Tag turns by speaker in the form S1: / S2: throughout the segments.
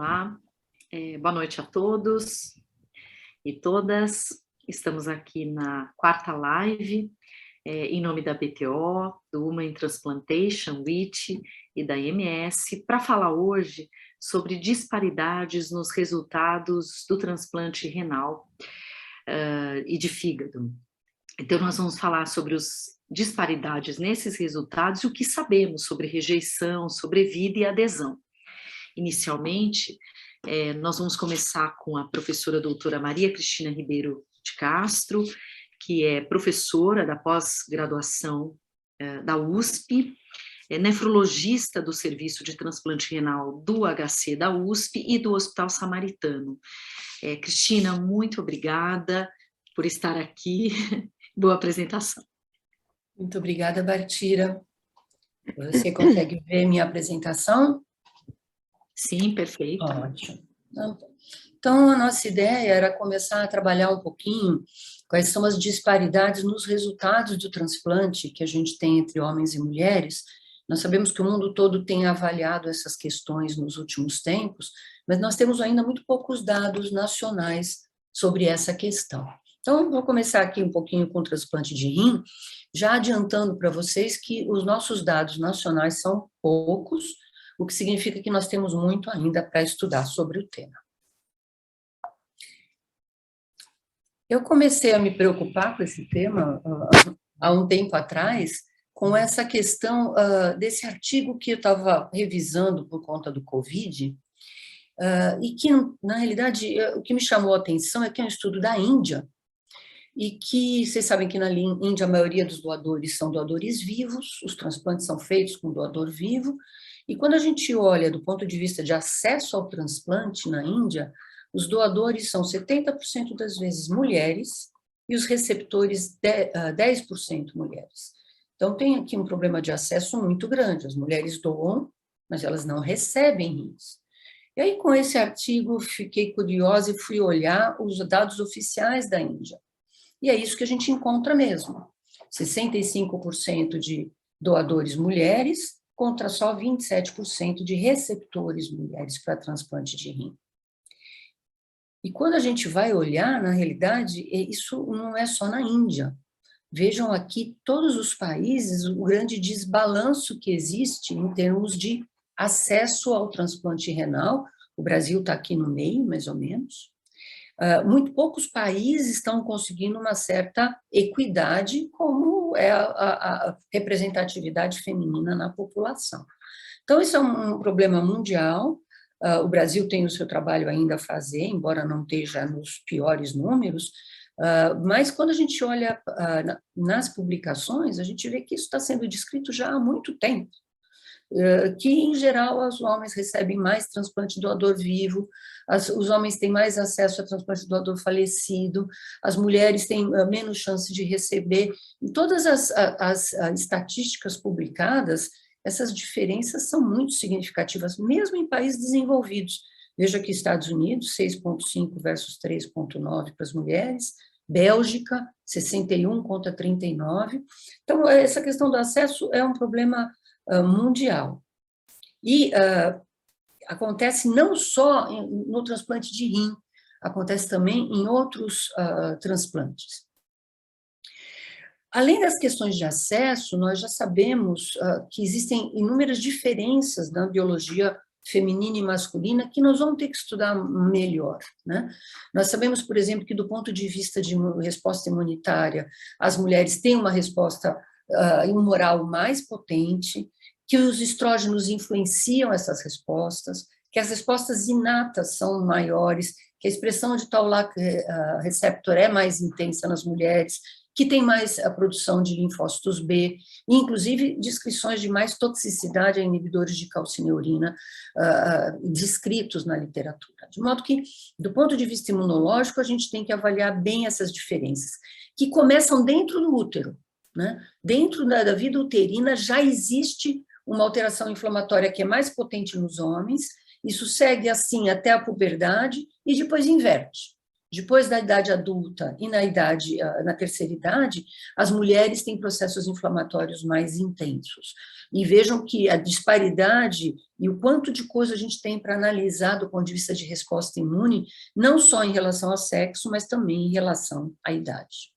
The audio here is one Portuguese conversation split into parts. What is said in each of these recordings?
S1: Olá, boa noite a todos e todas. Estamos aqui na quarta live, em nome da BTO, do Human Transplantation, WIT e da MS, para falar hoje sobre disparidades nos resultados do transplante renal e de fígado. Então, nós vamos falar sobre as disparidades nesses resultados e o que sabemos sobre rejeição, sobrevida e adesão. Inicialmente, nós vamos começar com a professora doutora Maria Cristina Ribeiro de Castro, que é professora da pós-graduação da USP, nefrologista do Serviço de Transplante Renal do HC da USP e do Hospital Samaritano. Cristina, muito obrigada por estar aqui. Boa apresentação.
S2: Muito obrigada, Bartira. Você consegue ver minha apresentação?
S1: Sim, perfeito.
S2: Ótimo. Então, a nossa ideia era começar a trabalhar um pouquinho quais são as disparidades nos resultados do transplante que a gente tem entre homens e mulheres. Nós sabemos que o mundo todo tem avaliado essas questões nos últimos tempos, mas nós temos ainda muito poucos dados nacionais sobre essa questão. Então, vou começar aqui um pouquinho com o transplante de rim, já adiantando para vocês que os nossos dados nacionais são poucos, o que significa que nós temos muito ainda para estudar sobre o tema. Eu comecei a me preocupar com esse tema há um tempo atrás, com essa questão desse artigo que eu estava revisando por conta do Covid, e que, na realidade, o que me chamou a atenção é que é um estudo da Índia, e que vocês sabem que na Índia a maioria dos doadores são doadores vivos, os transplantes são feitos com doador vivo, e quando a gente olha do ponto de vista de acesso ao transplante na Índia, os doadores são 70% das vezes mulheres e os receptores 10% mulheres. Então tem aqui um problema de acesso muito grande, as mulheres doam, mas elas não recebem rins. E aí com esse artigo fiquei curiosa e fui olhar os dados oficiais da Índia. E é isso que a gente encontra mesmo, 65% de doadores mulheres, contra só 27% de receptores mulheres para transplante de rim. E quando a gente vai olhar, na realidade, isso não é só na Índia. Vejam aqui todos os países, o grande desbalanço que existe em termos de acesso ao transplante renal. O Brasil está aqui no meio, mais ou menos. Muito poucos países estão conseguindo uma certa equidade, como é a representatividade feminina na população. Então, isso é um problema mundial. O Brasil tem o seu trabalho ainda a fazer, embora não esteja nos piores números, mas quando a gente olha nas publicações, a gente vê que isso está sendo descrito já há muito tempo. Que, em geral, os homens recebem mais transplante doador vivo, os homens têm mais acesso a transplante doador falecido, as mulheres têm menos chance de receber. Em todas as estatísticas publicadas, essas diferenças são muito significativas, mesmo em países desenvolvidos. Veja aqui Estados Unidos, 6,5 versus 3,9 para as mulheres, Bélgica, 61 contra 39. Então, essa questão do acesso é um problema mundial. E acontece não só no transplante de rim, acontece também em outros transplantes. Além das questões de acesso, nós já sabemos que existem inúmeras diferenças na biologia feminina e masculina que nós vamos ter que estudar melhor, né? Nós sabemos, por exemplo, que do ponto de vista de resposta imunitária, as mulheres têm uma resposta humoral mais potente, que os estrógenos influenciam essas respostas, que as respostas inatas são maiores, que a expressão de tal receptor é mais intensa nas mulheres, que tem mais a produção de linfócitos B, e inclusive descrições de mais toxicidade a inibidores de calcineurina descritos na literatura. De modo que, do ponto de vista imunológico, a gente tem que avaliar bem essas diferenças, que começam dentro do útero, né? Dentro da vida uterina já existe uma alteração inflamatória que é mais potente nos homens, isso segue assim até a puberdade e depois inverte. Depois da idade adulta e na terceira idade, as mulheres têm processos inflamatórios mais intensos. E vejam que a disparidade e o quanto de coisa a gente tem para analisar do ponto de vista de resposta imune, não só em relação ao sexo, mas também em relação à idade.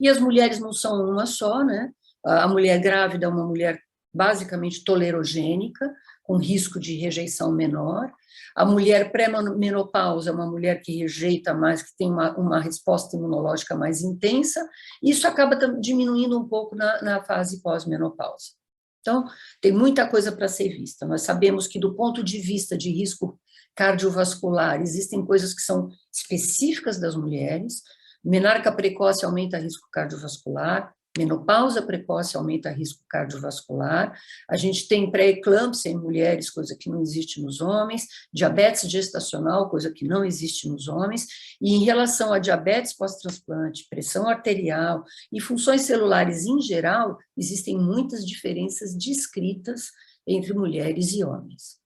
S2: E as mulheres não são uma só, né? A mulher grávida é uma mulher basicamente tolerogênica, com risco de rejeição menor. A mulher pré-menopausa é uma mulher que rejeita mais, que tem uma resposta imunológica mais intensa, e isso acaba diminuindo um pouco na fase pós-menopausa. Então, tem muita coisa para ser vista. Nós sabemos que, do ponto de vista de risco cardiovascular, existem coisas que são específicas das mulheres. Menarca precoce aumenta risco cardiovascular, menopausa precoce aumenta risco cardiovascular, a gente tem pré-eclâmpsia em mulheres, coisa que não existe nos homens, diabetes gestacional, coisa que não existe nos homens, e em relação a diabetes pós-transplante, pressão arterial e funções celulares em geral, existem muitas diferenças descritas entre mulheres e homens.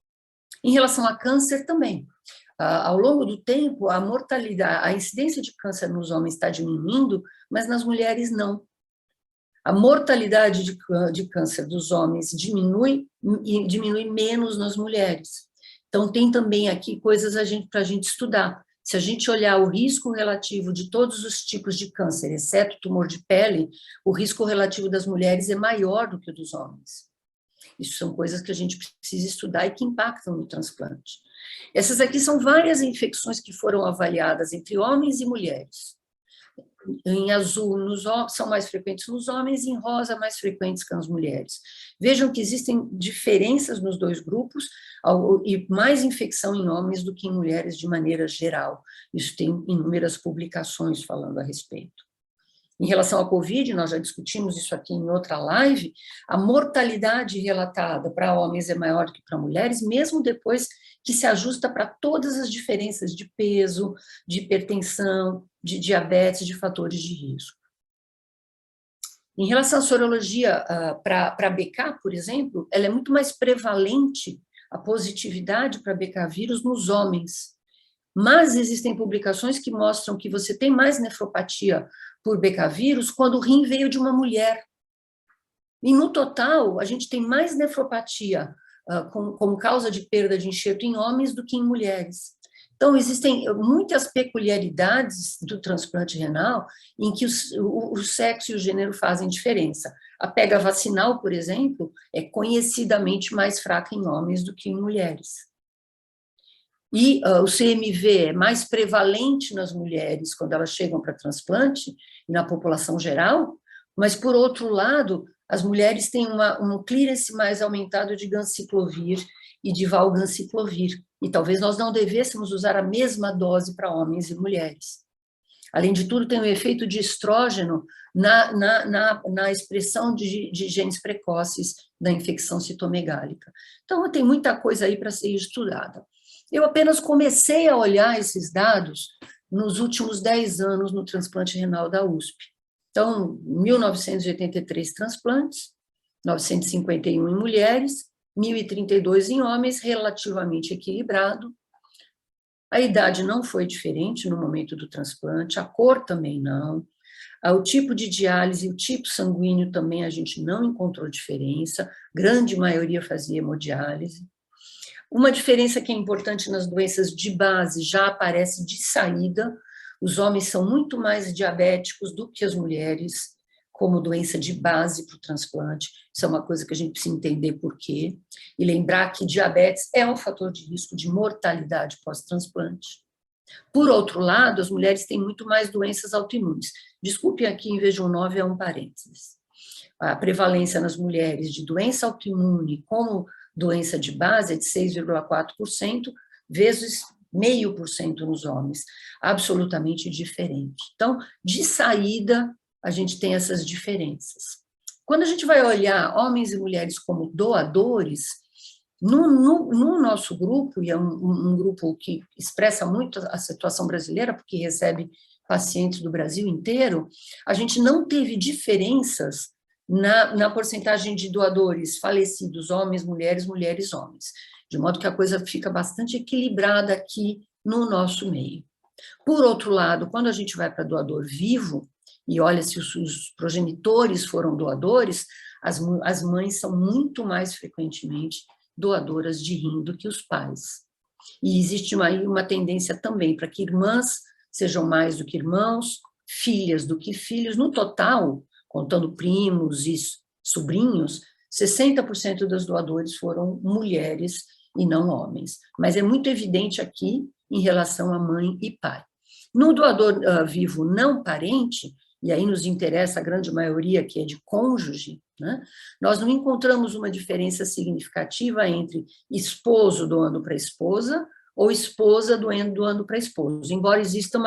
S2: Em relação a câncer também, ao longo do tempo, a mortalidade, a incidência de câncer nos homens está diminuindo, mas nas mulheres não. A mortalidade de câncer dos homens diminui e diminui menos nas mulheres. Então, tem também aqui coisas para a gente estudar. Se a gente olhar o risco relativo de todos os tipos de câncer, exceto tumor de pele, o risco relativo das mulheres é maior do que o dos homens. Isso são coisas que a gente precisa estudar e que impactam no transplante. Essas aqui são várias infecções que foram avaliadas entre homens e mulheres. Em azul, são mais frequentes nos homens, e em rosa, mais frequentes que nas mulheres. Vejam que existem diferenças nos dois grupos, e mais infecção em homens do que em mulheres de maneira geral. Isso tem inúmeras publicações falando a respeito. Em relação à Covid, nós já discutimos isso aqui em outra live, a mortalidade relatada para homens é maior do que para mulheres, mesmo depois que se ajusta para todas as diferenças de peso, de hipertensão, de diabetes, de fatores de risco. Em relação à sorologia para BK, por exemplo, ela é muito mais prevalente, a positividade para BK vírus nos homens. Mas existem publicações que mostram que você tem mais nefropatia por BK vírus quando o rim veio de uma mulher. E, no total, a gente tem mais nefropatia como causa de perda de enxerto em homens do que em mulheres. Então, existem muitas peculiaridades do transplante renal em que o sexo e o gênero fazem diferença. A pega vacinal, por exemplo, é conhecidamente mais fraca em homens do que em mulheres. E o CMV é mais prevalente nas mulheres quando elas chegam para transplante, e na população geral, mas, por outro lado, as mulheres têm um clearance mais aumentado de ganciclovir e de valganciclovir, e talvez nós não devêssemos usar a mesma dose para homens e mulheres. Além de tudo, tem o efeito de estrógeno na expressão de genes precoces da infecção citomegálica. Então, tem muita coisa aí para ser estudada. Eu apenas comecei a olhar esses dados nos últimos 10 anos no transplante renal da USP. Então, 1.983 transplantes, 951 em mulheres, 1.032 em homens, relativamente equilibrado. A idade não foi diferente no momento do transplante, a cor também não. O tipo de diálise, o tipo sanguíneo também a gente não encontrou diferença, grande maioria fazia hemodiálise. Uma diferença que é importante nas doenças de base já aparece de saída, os homens são muito mais diabéticos do que as mulheres, como doença de base para o transplante, isso é uma coisa que a gente precisa entender por quê, e lembrar que diabetes é um fator de risco de mortalidade pós-transplante. Por outro lado, as mulheres têm muito mais doenças autoimunes. Desculpem aqui, em vez de um 9, é um parênteses. A prevalência nas mulheres de doença autoimune como doença de base é de 6,4%, vezes 0,5% nos homens, absolutamente diferente. Então, de saída, a gente tem essas diferenças. Quando a gente vai olhar homens e mulheres como doadores, no nosso grupo, e é um grupo que expressa muito a situação brasileira, porque recebe pacientes do Brasil inteiro, a gente não teve diferenças na porcentagem de doadores falecidos, homens, mulheres, mulheres, homens, de modo que a coisa fica bastante equilibrada aqui no nosso meio. Por outro lado, quando a gente vai para doador vivo, e olha se os progenitores foram doadores, as mães são muito mais frequentemente doadoras de rim do que os pais. E existe uma tendência também para que irmãs sejam mais do que irmãos, filhas do que filhos. No total, contando primos e sobrinhos, 60% dos doadores foram mulheres e não homens. Mas é muito evidente aqui em relação a mãe e pai. No doador vivo não parente, e aí nos interessa a grande maioria que é de cônjuge, né, nós não encontramos uma diferença significativa entre esposo doando para esposa ou esposa doando para esposo, embora exista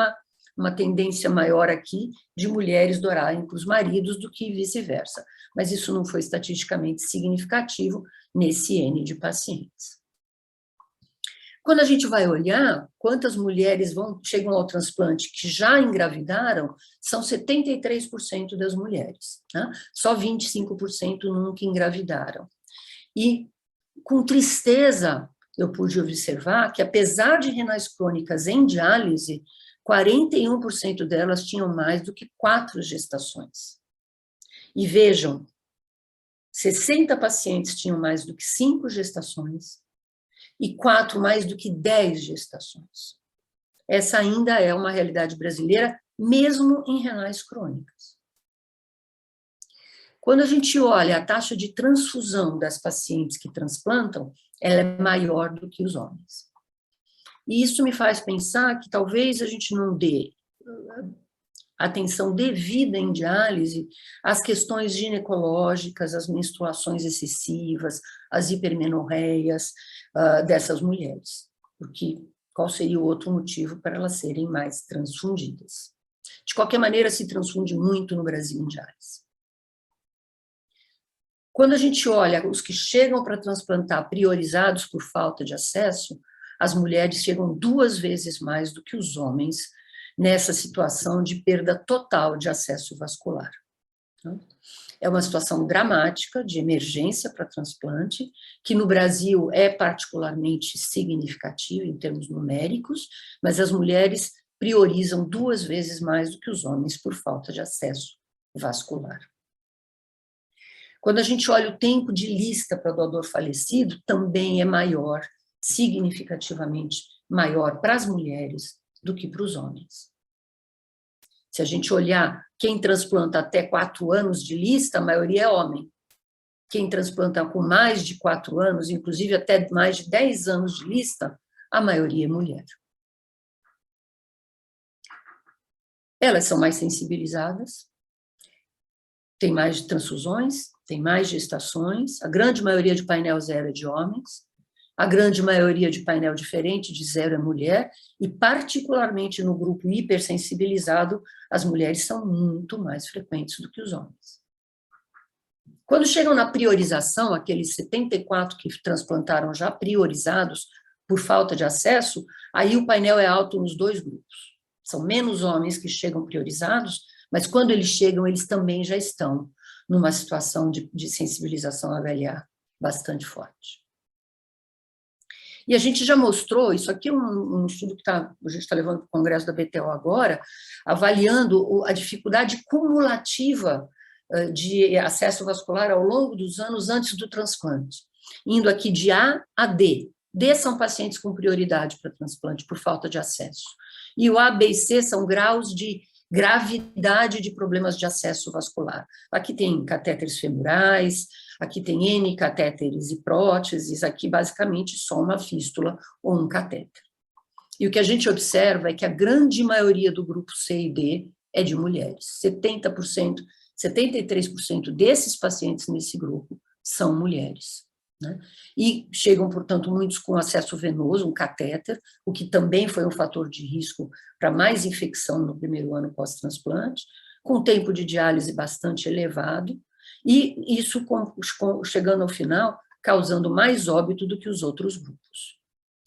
S2: uma tendência maior aqui de mulheres doarem para os maridos do que vice-versa, mas isso não foi estatisticamente significativo nesse N de pacientes. Quando a gente vai olhar quantas mulheres chegam ao transplante que já engravidaram, são 73% das mulheres, né? Só 25% nunca engravidaram. E, com tristeza, eu pude observar que, apesar de renais crônicas em diálise, 41% delas tinham mais do que 4 gestações. E vejam, 60 pacientes tinham mais do que 5 gestações, e 4 mais do que 10 gestações. Essa ainda é uma realidade brasileira, mesmo em renais crônicas. Quando a gente olha a taxa de transfusão das pacientes que transplantam, ela é maior do que os homens. E isso me faz pensar que talvez a gente não dê atenção devida em diálise às questões ginecológicas, às menstruações excessivas, às hipermenorreias dessas mulheres, porque qual seria o outro motivo para elas serem mais transfundidas? De qualquer maneira, se transfunde muito no Brasil em diálise. Quando a gente olha os que chegam para transplantar priorizados por falta de acesso, as mulheres chegam 2 vezes mais do que os homens nessa situação de perda total de acesso vascular. É uma situação dramática, de emergência para transplante, que no Brasil é particularmente significativa em termos numéricos, mas as mulheres priorizam 2 vezes mais do que os homens por falta de acesso vascular. Quando a gente olha o tempo de lista para doador falecido, também é maior, significativamente maior para as mulheres do que para os homens. Se a gente olhar quem transplanta até 4 anos de lista, a maioria é homem. Quem transplanta com mais de 4 anos, inclusive até mais de 10 anos de lista, a maioria é mulher. Elas são mais sensibilizadas, tem mais transfusões, tem mais gestações, a grande maioria de painel 0 é de homens, a grande maioria de painel diferente de 0 é mulher, e particularmente no grupo hipersensibilizado, as mulheres são muito mais frequentes do que os homens. Quando chegam na priorização, aqueles 74 que transplantaram já priorizados por falta de acesso, aí o painel é alto nos 2 grupos. São menos homens que chegam priorizados, mas quando eles chegam, eles também já estão numa situação de sensibilização HLA bastante forte. E a gente já mostrou, isso aqui é um estudo que a gente está levando para o Congresso da BTO agora, avaliando a dificuldade cumulativa de acesso vascular ao longo dos anos antes do transplante, indo aqui de A a D. D são pacientes com prioridade para transplante por falta de acesso. E o A, B e C são graus de gravidade de problemas de acesso vascular. Aqui tem catéteres femorais, aqui tem N catéteres e próteses, aqui basicamente só uma fístula ou um catéter. E o que a gente observa é que a grande maioria do grupo C e D é de mulheres. 70%, 73% desses pacientes nesse grupo são mulheres. Né? E chegam, portanto, muitos com acesso venoso, um catéter, o que também foi um fator de risco para mais infecção no primeiro ano pós-transplante, com tempo de diálise bastante elevado, e isso chegando ao final, causando mais óbito do que os outros grupos.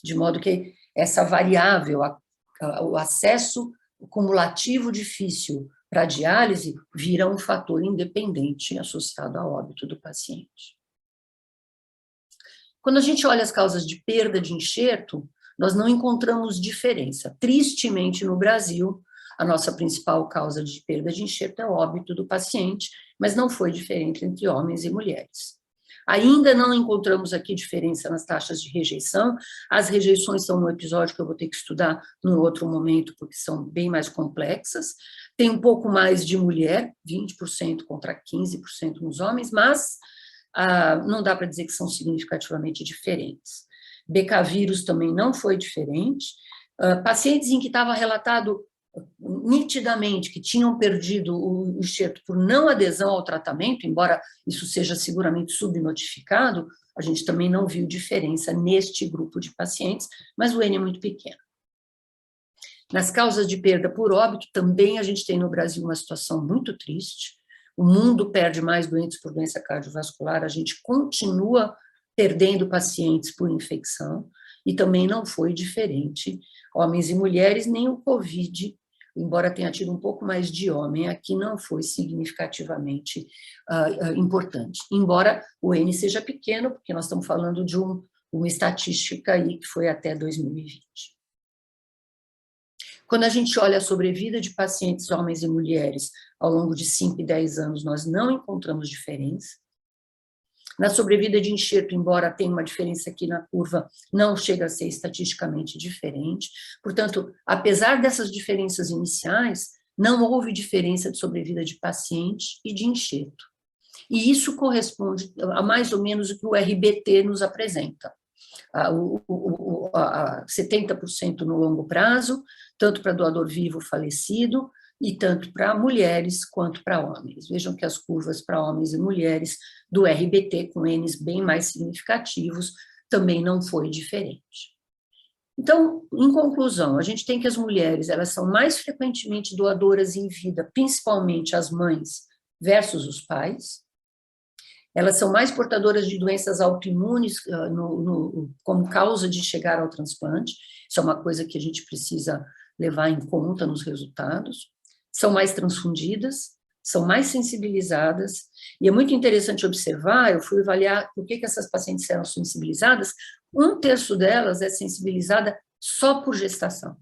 S2: De modo que essa variável, o acesso cumulativo difícil para a diálise, vira um fator independente associado ao óbito do paciente. Quando a gente olha as causas de perda de enxerto, nós não encontramos diferença. Tristemente, no Brasil, a nossa principal causa de perda de enxerto é o óbito do paciente, mas não foi diferente entre homens e mulheres. Ainda não encontramos aqui diferença nas taxas de rejeição. As rejeições são um episódio que eu vou ter que estudar num outro momento, porque são bem mais complexas. Tem um pouco mais de mulher, 20% contra 15% nos homens, mas não dá para dizer que são significativamente diferentes. Beta-vírus também não foi diferente. Pacientes em que estava relatado nitidamente que tinham perdido o enxerto por não adesão ao tratamento, embora isso seja seguramente subnotificado, a gente também não viu diferença neste grupo de pacientes, mas o N é muito pequeno. Nas causas de perda por óbito, também a gente tem no Brasil uma situação muito triste. O mundo perde mais doentes por doença cardiovascular, a gente continua perdendo pacientes por infecção, e também não foi diferente, homens e mulheres, nem o Covid, embora tenha tido um pouco mais de homem, aqui não foi significativamente importante. Embora o N seja pequeno, porque nós estamos falando de uma estatística aí que foi até 2020. Quando a gente olha a sobrevida de pacientes homens e mulheres ao longo de 5 e 10 anos, nós não encontramos diferença. Na sobrevida de enxerto, embora tenha uma diferença aqui na curva, não chega a ser estatisticamente diferente. Portanto, apesar dessas diferenças iniciais, não houve diferença de sobrevida de paciente e de enxerto. E isso corresponde a mais ou menos o que o RBT nos apresenta. 70% no longo prazo, tanto para doador vivo falecido, e tanto para mulheres quanto para homens. Vejam que as curvas para homens e mulheres do RBT, com Ns bem mais significativos, também não foi diferente. Então, em conclusão, a gente tem que as mulheres, elas são mais frequentemente doadoras em vida, principalmente as mães versus os pais. Elas são mais portadoras de doenças autoimunes como causa de chegar ao transplante. Isso é uma coisa que a gente precisa levar em conta nos resultados. São mais transfundidas, são mais sensibilizadas, e é muito interessante observar, eu fui avaliar por que essas pacientes eram sensibilizadas, 1/3 delas é sensibilizada só por gestação.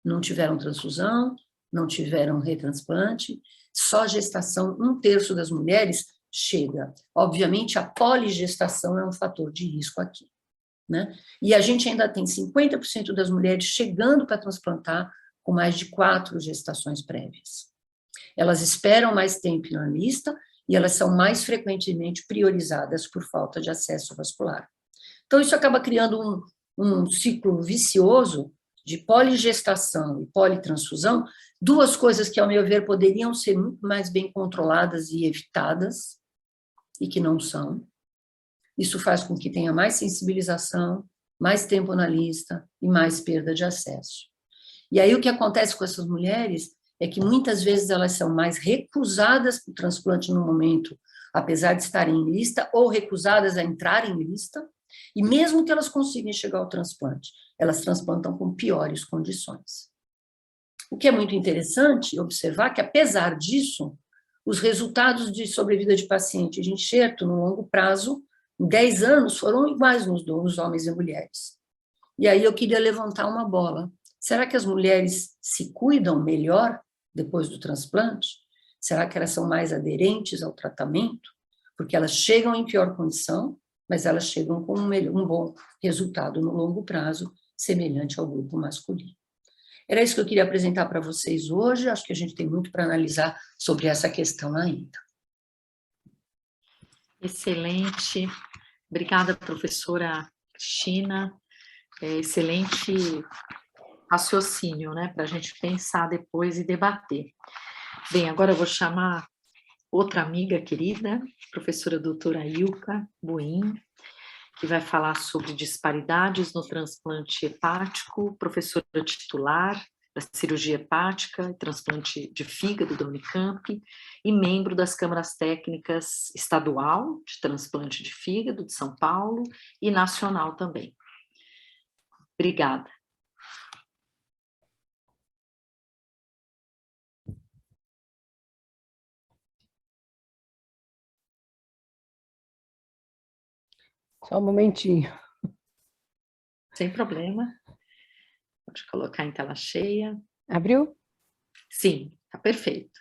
S2: Não tiveram transfusão, não tiveram retransplante, só gestação, 1/3 das mulheres chega. Obviamente, a poligestação é um fator de risco aqui, né? E a gente ainda tem 50% das mulheres chegando para transplantar com mais de 4 gestações prévias. Elas esperam mais tempo na lista e elas são mais frequentemente priorizadas por falta de acesso vascular. Então, isso acaba criando um ciclo vicioso de poligestação e politransfusão, duas coisas que, ao meu ver, poderiam ser muito mais bem controladas e evitadas, e que não são. Isso faz com que tenha mais sensibilização, mais tempo na lista e mais perda de acesso. E aí o que acontece com essas mulheres é que muitas vezes elas são mais recusadas para o transplante no momento, apesar de estarem em lista, ou recusadas a entrar em lista, e mesmo que elas consigam chegar ao transplante, elas transplantam com piores condições. O que é muito interessante observar que, apesar disso, os resultados de sobrevida de paciente de enxerto no longo prazo, em 10 anos, foram iguais nos homens e mulheres. E aí eu queria levantar uma bola. Será que as mulheres se cuidam melhor depois do transplante? Será que elas são mais aderentes ao tratamento? Porque elas chegam em pior condição, mas elas chegam com um bom resultado no longo prazo, semelhante ao grupo masculino. Era isso que eu queria apresentar para vocês hoje, acho que a gente tem muito para analisar sobre essa questão ainda.
S1: Excelente. Obrigada, professora Cristina. Excelente raciocínio, né, para a gente pensar depois e debater. Bem, agora eu vou chamar outra amiga querida, professora doutora Ilka Buin, que vai falar sobre disparidades no transplante hepático, professora titular da cirurgia hepática e transplante de fígado da Unicamp e membro das câmaras técnicas estadual de transplante de fígado de São Paulo e nacional também. Obrigada.
S3: Só um momentinho.
S1: sem problema. Pode colocar em tela cheia.
S3: Abriu?
S1: Sim, tá perfeito.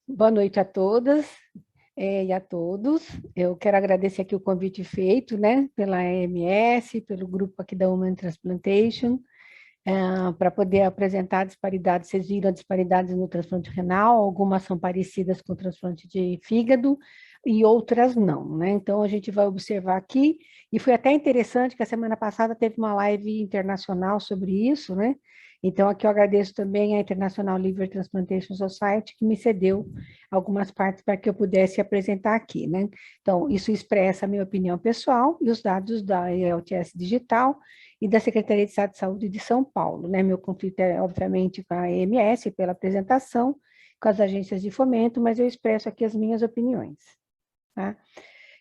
S3: Boa noite a todas e a todos. Eu quero agradecer aqui o convite feito, né, pela AMS, pelo grupo aqui da Women Transplantation, para poder apresentar disparidades. Vocês viram disparidades no transplante renal, algumas são parecidas com o transplante de fígado e outras não, né? Então, a gente vai observar aqui, e foi até interessante que a semana passada teve uma live internacional sobre isso, né? Então, aqui eu agradeço também à International Liver Transplantation Society, que me cedeu algumas partes para que eu pudesse apresentar aqui, né? Então, isso expressa a minha opinião pessoal e os dados da ELTS Digital e da Secretaria de Estado de Saúde de São Paulo, né? Meu conflito é, obviamente, com a EMS, pela apresentação, com as agências de fomento, mas eu expresso aqui as minhas opiniões, tá?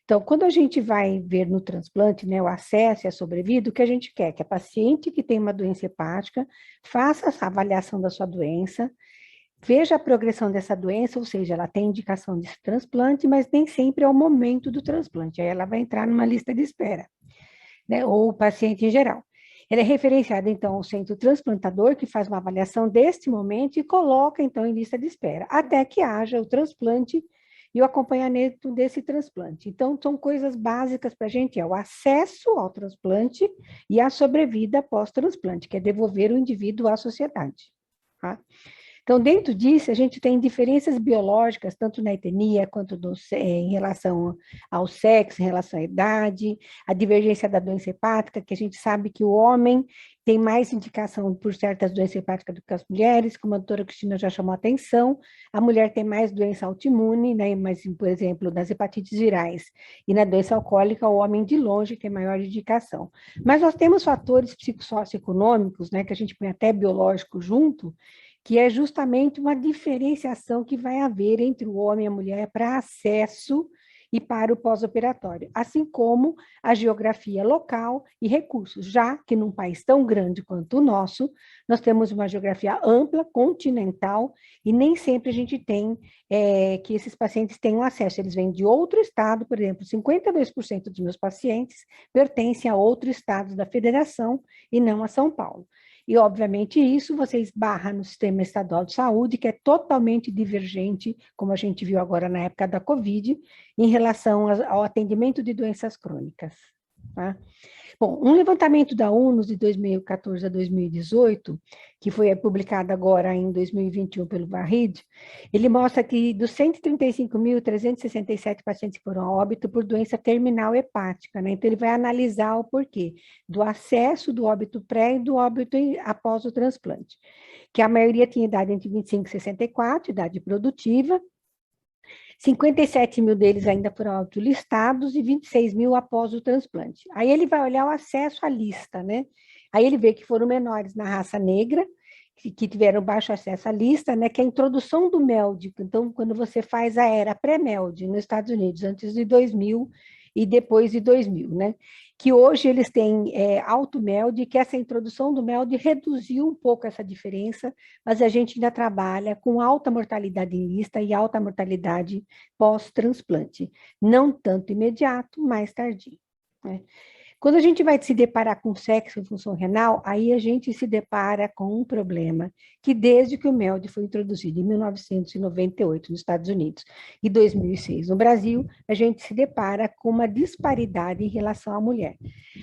S3: Então, quando a gente vai ver no transplante, né, o acesso e a sobrevida, o que a gente quer? Que a paciente que tem uma doença hepática faça essa avaliação da sua doença, veja a progressão dessa doença, ou seja, ela tem indicação de transplante, mas nem sempre é o momento do transplante, aí ela vai entrar numa lista de espera, né, ou o paciente em geral. Ela é referenciada, então, ao centro transplantador, que faz uma avaliação deste momento e coloca, então, em lista de espera, até que haja o transplante e o acompanhamento desse transplante. Então, são coisas básicas para a gente, é o acesso ao transplante e a sobrevida pós-transplante, que é devolver o indivíduo à sociedade, tá? Então, dentro disso, a gente tem diferenças biológicas, tanto na etnia quanto em relação ao sexo, em relação à idade, a divergência da doença hepática, que a gente sabe que o homem tem mais indicação por certas doenças hepáticas do que as mulheres, como a doutora Cristina já chamou a atenção, a mulher tem mais doença autoimune, né, mas, por exemplo, nas hepatites virais e na doença alcoólica, o homem de longe tem maior indicação. Mas nós temos fatores psicossocioeconômicos, né, que a gente põe até biológico junto, que é justamente uma diferenciação que vai haver entre o homem e a mulher para acesso e para o pós-operatório, assim como a geografia local e recursos, já que num país tão grande quanto o nosso, nós temos uma geografia ampla, continental, e nem sempre a gente tem que esses pacientes tenham acesso, eles vêm de outro estado, por exemplo, 52% dos meus pacientes pertencem a outro estado da federação e não a São Paulo. E, obviamente, isso você esbarra no sistema estadual de saúde, que é totalmente divergente, como a gente viu agora na época da Covid, em relação ao atendimento de doenças crônicas, tá? Bom, um levantamento da UNOS de 2014 a 2018, que foi publicado agora em 2021 pelo Varrid, ele mostra que dos 135.367 pacientes que foram a óbito por doença terminal hepática, né? Então ele vai analisar o porquê do acesso do óbito pré e do óbito após o transplante, que a maioria tinha idade entre 25 e 64, idade produtiva, 57 mil deles ainda foram autolistados e 26 mil após o transplante. Aí ele vai olhar o acesso à lista, né? Aí ele vê que foram menores na raça negra, que tiveram baixo acesso à lista, né? Que é a introdução do MELD. Então, quando você faz a era pré-MELD nos Estados Unidos, antes de 2000 e depois de 2000, né? Que hoje eles têm alto MELD, que essa introdução do MELD reduziu um pouco essa diferença, mas a gente ainda trabalha com alta mortalidade em lista e alta mortalidade pós-transplante. Não tanto imediato, mais tardio, né? Quando a gente vai se deparar com sexo em função renal, aí a gente se depara com um problema que desde que o MELD foi introduzido em 1998 nos Estados Unidos e 2006 no Brasil, a gente se depara com uma disparidade em relação à mulher.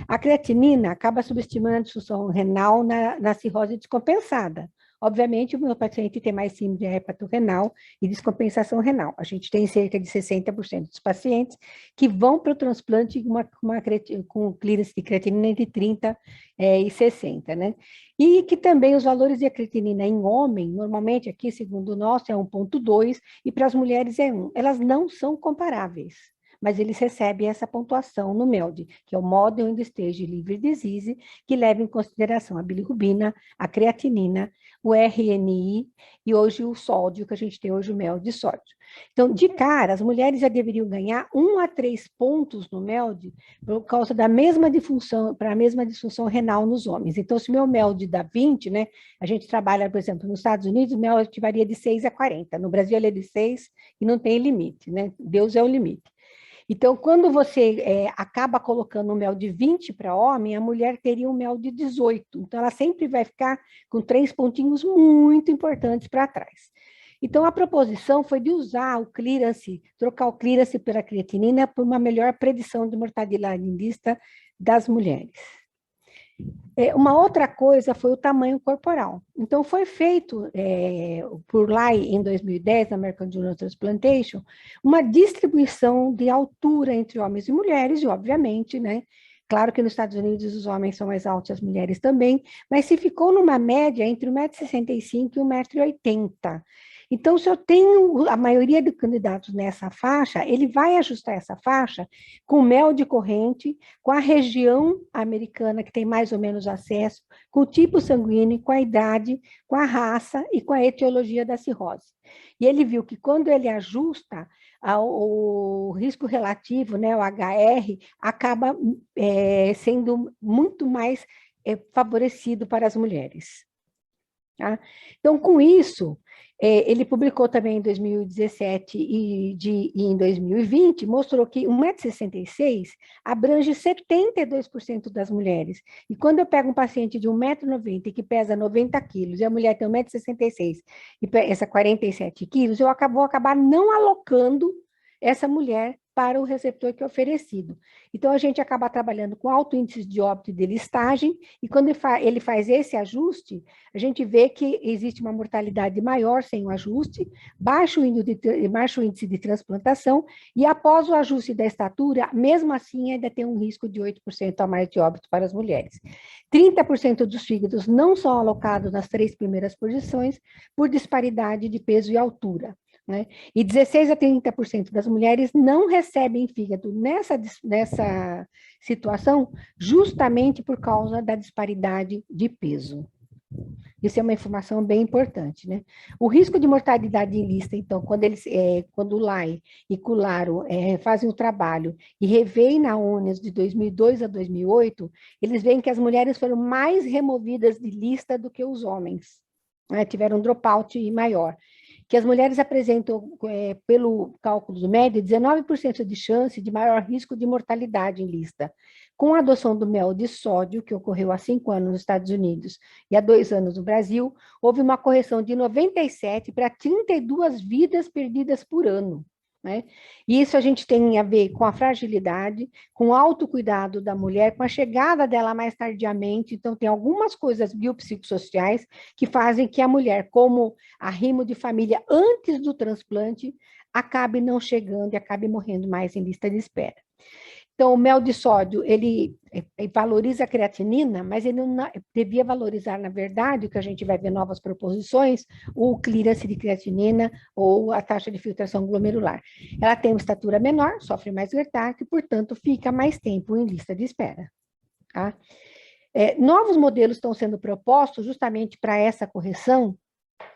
S3: A creatinina acaba subestimando a disfunção renal na cirrose descompensada. Obviamente, o meu paciente tem mais síndrome hepatorrenal e descompensação renal. A gente tem cerca de 60% dos pacientes que vão para o transplante com clearance de creatinina entre 30 e 60, né? E que também os valores de creatinina em homem, normalmente aqui, segundo o nosso, é 1,2 e para as mulheres é 1. Elas não são comparáveis, mas eles recebem essa pontuação no MELD, que é o Model End Stage Liver Disease, que leva em consideração a bilirrubina, a creatinina, o RNI e hoje o sódio, que a gente tem hoje o MELD de sódio. Então, de cara, as mulheres já deveriam ganhar 1 a 3 pontos no MELD por causa da mesma disfunção, para a mesma disfunção renal nos homens. Então, se o meu MELD dá 20, né, a gente trabalha, por exemplo, nos Estados Unidos, o MELD varia de 6 a 40. No Brasil, ele é de 6 e não tem limite, né? Deus é o limite. Então, quando você acaba colocando um mel de 20 para homem, a mulher teria um mel de 18. Então, ela sempre vai ficar com 3 pontinhos muito importantes para trás. Então, a proposição foi de usar o clearance, trocar o clearance pela creatinina por uma melhor predição de mortalidade em lista das mulheres. Uma outra coisa foi o tamanho corporal. Então, foi feito por Lai, em 2010, na American Journal of Transplantation, uma distribuição de altura entre homens e mulheres, e obviamente, né? Claro que nos Estados Unidos os homens são mais altos e as mulheres também, mas se ficou numa média entre 1,65 m e 1,80 m. Então, se eu tenho a maioria dos candidatos nessa faixa, ele vai ajustar essa faixa com mel de corrente, com a região americana que tem mais ou menos acesso, com o tipo sanguíneo, com a idade, com a raça e com a etiologia da cirrose. E ele viu que quando ele ajusta, o risco relativo, né, o HR, acaba sendo muito mais favorecido para as mulheres. Tá? Então, com isso, ele publicou também em 2017 e em 2020, mostrou que 1,66 m abrange 72% das mulheres. E quando eu pego um paciente de 1,90 m que pesa 90 quilos, e a mulher tem 1,66 m e pesa 47 quilos, eu vou acabar não alocando essa mulher para o receptor que é oferecido. Então, a gente acaba trabalhando com alto índice de óbito e de listagem, e quando ele faz esse ajuste, a gente vê que existe uma mortalidade maior sem o ajuste, baixo índice de transplantação, e após o ajuste da estatura, mesmo assim, ainda tem um risco de 8% a mais de óbito para as mulheres. 30% dos fígados não são alocados nas 3 primeiras posições por disparidade de peso e altura. Né? E 16% a 30% das mulheres não recebem fígado nessa situação, justamente por causa da disparidade de peso. Isso é uma informação bem importante, né? O risco de mortalidade em lista, então, quando o Lai e Kularo fazem o trabalho e revêem na ONS de 2002 a 2008, eles veem que as mulheres foram mais removidas de lista do que os homens, né? Tiveram um dropout maior. Que as mulheres apresentam, pelo cálculo do médio, 19% de chance de maior risco de mortalidade em lista. Com a adoção do mel de sódio, que ocorreu há 5 anos nos Estados Unidos e há 2 anos no Brasil, houve uma correção de 97 para 32 vidas perdidas por ano. Né? E isso a gente tem a ver com a fragilidade, com o autocuidado da mulher, com a chegada dela mais tardiamente. Então, tem algumas coisas biopsicossociais que fazem que a mulher, como arrimo de família antes do transplante, acabe não chegando e acabe morrendo mais em lista de espera. Então, o mel de sódio, ele valoriza a creatinina, mas ele não devia valorizar, na verdade, o que a gente vai ver novas proposições, o clearance de creatinina ou a taxa de filtração glomerular. Ela tem uma estatura menor, sofre mais letargo e, portanto, fica mais tempo em lista de espera. Tá? Novos modelos estão sendo propostos justamente para essa correção,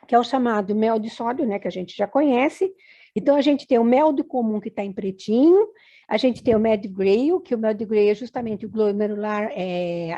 S3: que é o chamado mel de sódio, né, que a gente já conhece. Então, a gente tem o mel de comum que está em pretinho, a gente tem o MED Grail, que o MED Grail é justamente o Glomerular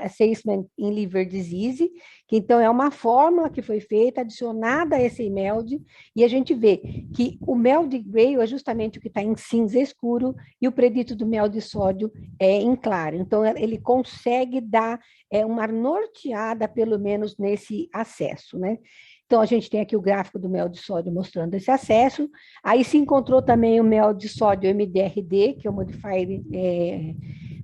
S3: Assessment in Liver Disease, que então é uma fórmula que foi feita, adicionada a esse MELD, e a gente vê que o MELD Grail é justamente o que está em cinza escuro, e o predito do mel de sódio é em claro. Então, ele consegue dar uma norteada, pelo menos, nesse acesso, né? Então, a gente tem aqui o gráfico do mel de sódio mostrando esse acesso. Aí se encontrou também o mel de sódio MDRD, que é o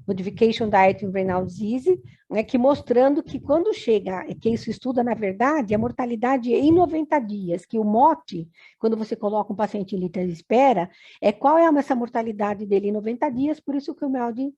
S3: Modification Diet in Renal Disease, né, que mostrando que quando chega, que isso estuda, na verdade, a mortalidade em 90 dias, que o mote, quando você coloca um paciente em lista de espera, qual é essa mortalidade dele em 90 dias, por isso que o MELD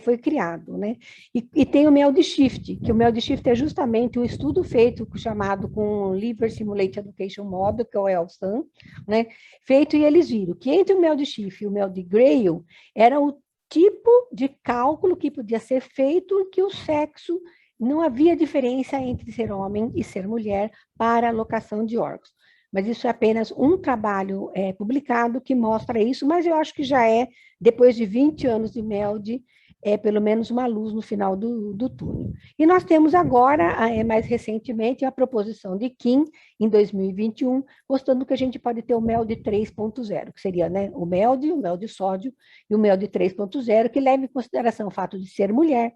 S3: foi criado, né? E tem o MELD Shift, que o MELD Shift é justamente um estudo feito, chamado com Liver Simulated Education Model, que é o ELSAM, né? Feito, e eles viram que entre o MELD Shift e o MELD Grail, era o tipo de cálculo que podia ser feito que o sexo não havia diferença entre ser homem e ser mulher para alocação de órgãos. Mas isso é apenas um trabalho publicado que mostra isso, mas eu acho que já depois de 20 anos de MELD, pelo menos uma luz no final do túnel. E nós temos agora, mais recentemente, a proposição de Kim, em 2021, mostrando que a gente pode ter o MELD 3.0, que seria, né, o MELD sódio e o MELD 3.0, que leva em consideração o fato de ser mulher,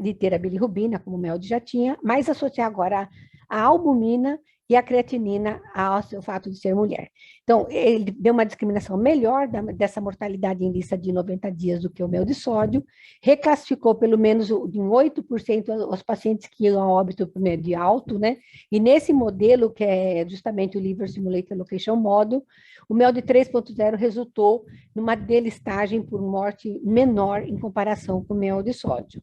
S3: de ter a bilirrubina, como o MELD já tinha, mas associar agora a albumina e a creatinina ao seu fato de ser mulher. Então, ele deu uma discriminação melhor dessa mortalidade em lista de 90 dias do que o mel de sódio, reclassificou pelo menos em 8% os pacientes que iam a óbito por MELD alto, né? E nesse modelo, que é justamente o Liver Simulator Location Model, o MELD 3.0 resultou numa delistagem por morte menor em comparação com o mel de sódio.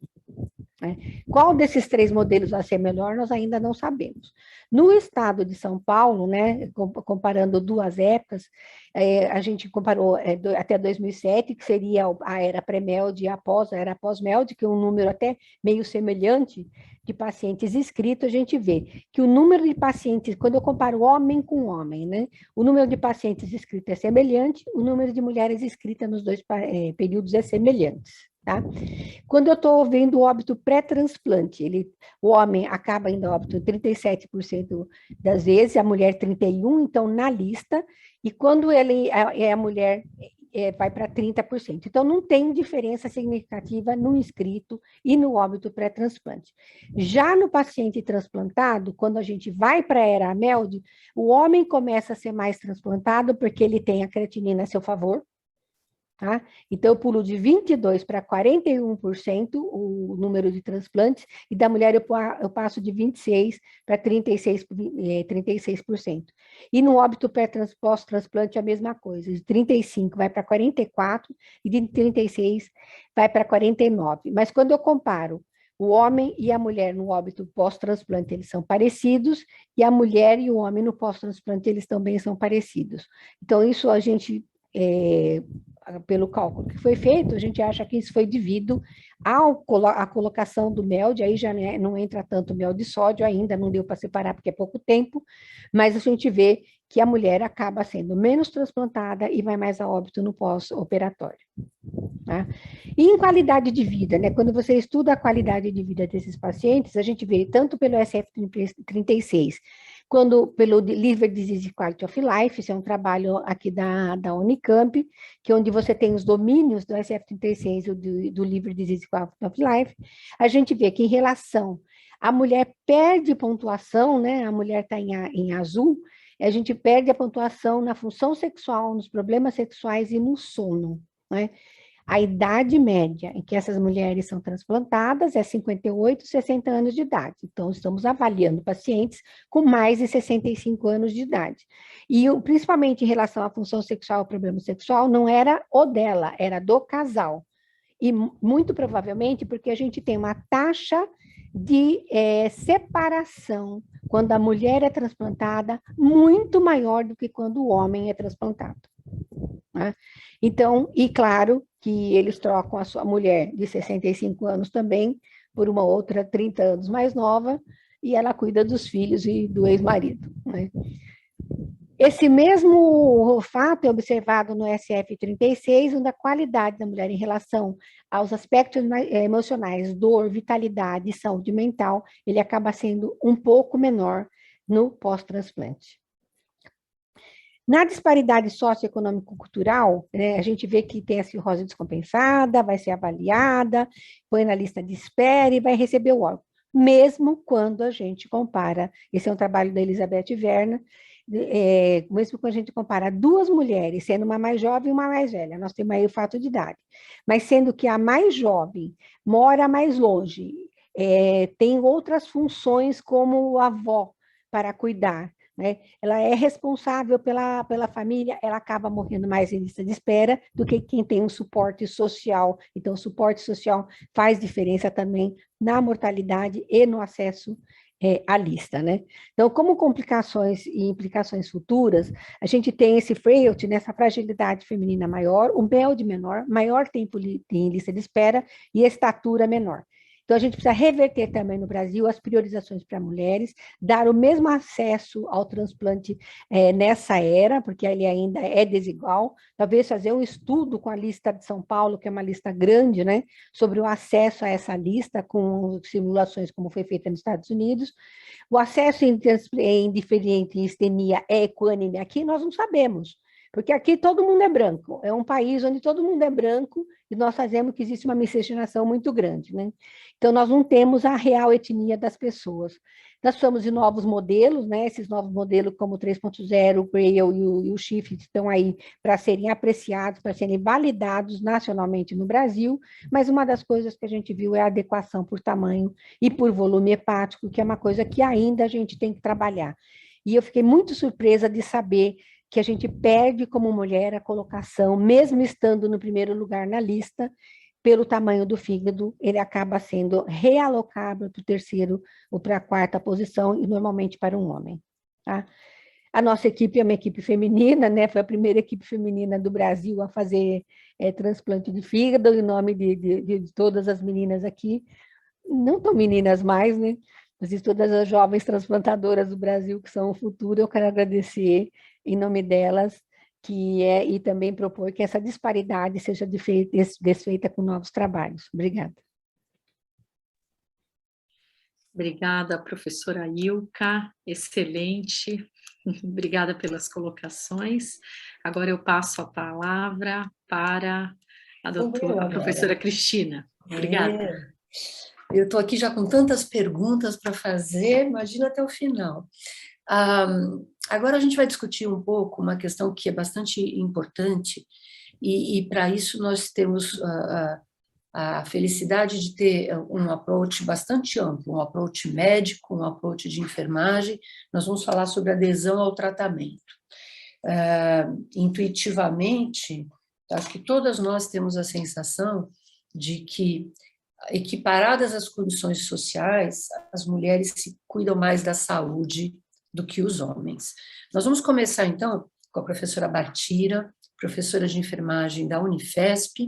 S3: Qual desses 3 modelos vai ser melhor, nós ainda não sabemos. No estado de São Paulo, né, comparando 2 épocas, a gente comparou até 2007, que seria a era pré-MELD e a era pós-MELD, que é um número até meio semelhante de pacientes inscritos, a gente vê que o número de pacientes, quando eu comparo homem com homem, né, o número de pacientes inscritos é semelhante, o número de mulheres inscritas nos 2 períodos é semelhante. Tá? Quando eu estou vendo o óbito pré-transplante, o homem acaba indo a óbito 37% das vezes, a mulher 31%, então na lista, e quando a mulher vai para 30%. Então não tem diferença significativa no inscrito e no óbito pré-transplante. Já no paciente transplantado, quando a gente vai para a era MELD, o homem começa a ser mais transplantado porque ele tem a creatinina a seu favor. Tá? Então, eu pulo de 22% para 41% o número de transplantes, e da mulher eu passo de 26% para 36%. E no óbito pós-transplante, a mesma coisa, de 35% vai para 44%, e de 36% vai para 49%. Mas quando eu comparo o homem e a mulher no óbito pós-transplante, eles são parecidos, e a mulher e o homem no pós-transplante, eles também são parecidos. Então, isso a gente... pelo cálculo que foi feito, a gente acha que isso foi devido à colocação do MELD, aí já não entra tanto mel de sódio ainda, não deu para separar porque é pouco tempo, mas a gente vê que a mulher acaba sendo menos transplantada e vai mais a óbito no pós-operatório. Tá? E em qualidade de vida, né? Quando você estuda a qualidade de vida desses pacientes, a gente vê tanto pelo SF36, quando pelo Liver Disease Quality of Life, esse é um trabalho aqui da Unicamp, que é onde você tem os domínios do SF36 e do Liver Disease Quality of Life, a gente vê que em relação a mulher perde pontuação, né? A mulher está em azul, a gente perde a pontuação na função sexual, nos problemas sexuais e no sono, né? A idade média em que essas mulheres são transplantadas é 58, 60 anos de idade. Então, estamos avaliando pacientes com mais de 65 anos de idade. E, principalmente em relação à função sexual, ao problema sexual, não era o dela, era do casal. E, muito provavelmente, porque a gente tem uma taxa de separação quando a mulher é transplantada muito maior do que quando o homem é transplantado. Né? Então, e claro que eles trocam a sua mulher de 65 anos também por uma outra 30 anos mais nova, e ela cuida dos filhos e do ex-marido. Né? Esse mesmo fato é observado no SF36, onde a qualidade da mulher em relação aos aspectos emocionais, dor, vitalidade e saúde mental, ele acaba sendo um pouco menor no pós-transplante. Na disparidade socioeconômico-cultural, né, a gente vê que tem a cirrose descompensada, vai ser avaliada, põe na lista de espera e vai receber o órgão, mesmo quando a gente compara, esse é um trabalho da Elizabeth Werner, mesmo quando a gente compara 2 mulheres, sendo uma mais jovem e uma mais velha, nós temos aí o fato de idade, mas sendo que a mais jovem mora mais longe, tem outras funções como avó para cuidar, né? Ela é responsável pela família, ela acaba morrendo mais em lista de espera do que quem tem um suporte social. Então, o suporte social faz diferença também na mortalidade e no acesso à lista, né? Então, como complicações e implicações futuras, a gente tem esse frailty, nessa fragilidade feminina maior, um MELD menor, maior tempo em lista de espera e estatura menor. Então, a gente precisa reverter também no Brasil as priorizações para mulheres, dar o mesmo acesso ao transplante nessa era, porque ele ainda é desigual, talvez fazer um estudo com a lista de São Paulo, que é uma lista grande, né, sobre o acesso a essa lista, com simulações como foi feita nos Estados Unidos. O acesso em diferente em estenia é equânime aqui, nós não sabemos, porque aqui todo mundo é branco, é um país onde todo mundo é branco e nós fazemos que existe uma miscigenação muito grande, né? Então, nós não temos a real etnia das pessoas. Nós somos de novos modelos, né? Esses novos modelos como o 3.0, o Braille e o Shift estão aí para serem apreciados, para serem validados nacionalmente no Brasil, mas uma das coisas que a gente viu é a adequação por tamanho e por volume hepático, que é uma coisa que ainda a gente tem que trabalhar. E eu fiquei muito surpresa de saber que a gente perde como mulher a colocação, mesmo estando no primeiro lugar na lista, pelo tamanho do fígado, ele acaba sendo realocado para o terceiro ou para a quarta posição, e normalmente para um homem. Tá? A nossa equipe é uma equipe feminina, né? Foi a primeira equipe feminina do Brasil a fazer transplante de fígado, em nome de todas as meninas aqui, não tão meninas mais, né? Mas todas as jovens transplantadoras do Brasil que são o futuro, eu quero agradecer em nome delas, e também propor que essa disparidade seja desfeita com novos trabalhos. Obrigada.
S1: Obrigada, professora Ilka, excelente. Obrigada pelas colocações. Agora eu passo a palavra para a professora Cristina. Obrigada.
S2: Eu estou aqui já com tantas perguntas para fazer, imagina até o final. Agora a gente vai discutir um pouco uma questão que é bastante importante, e para isso nós temos a felicidade de ter um approach bastante amplo, um approach médico, um approach de enfermagem. Nós vamos falar sobre adesão ao tratamento. Intuitivamente, acho que todas nós temos a sensação de que, equiparadas às condições sociais, as mulheres se cuidam mais da saúde do que os homens. Nós vamos começar, então, com a professora Bartira, professora de enfermagem da Unifesp,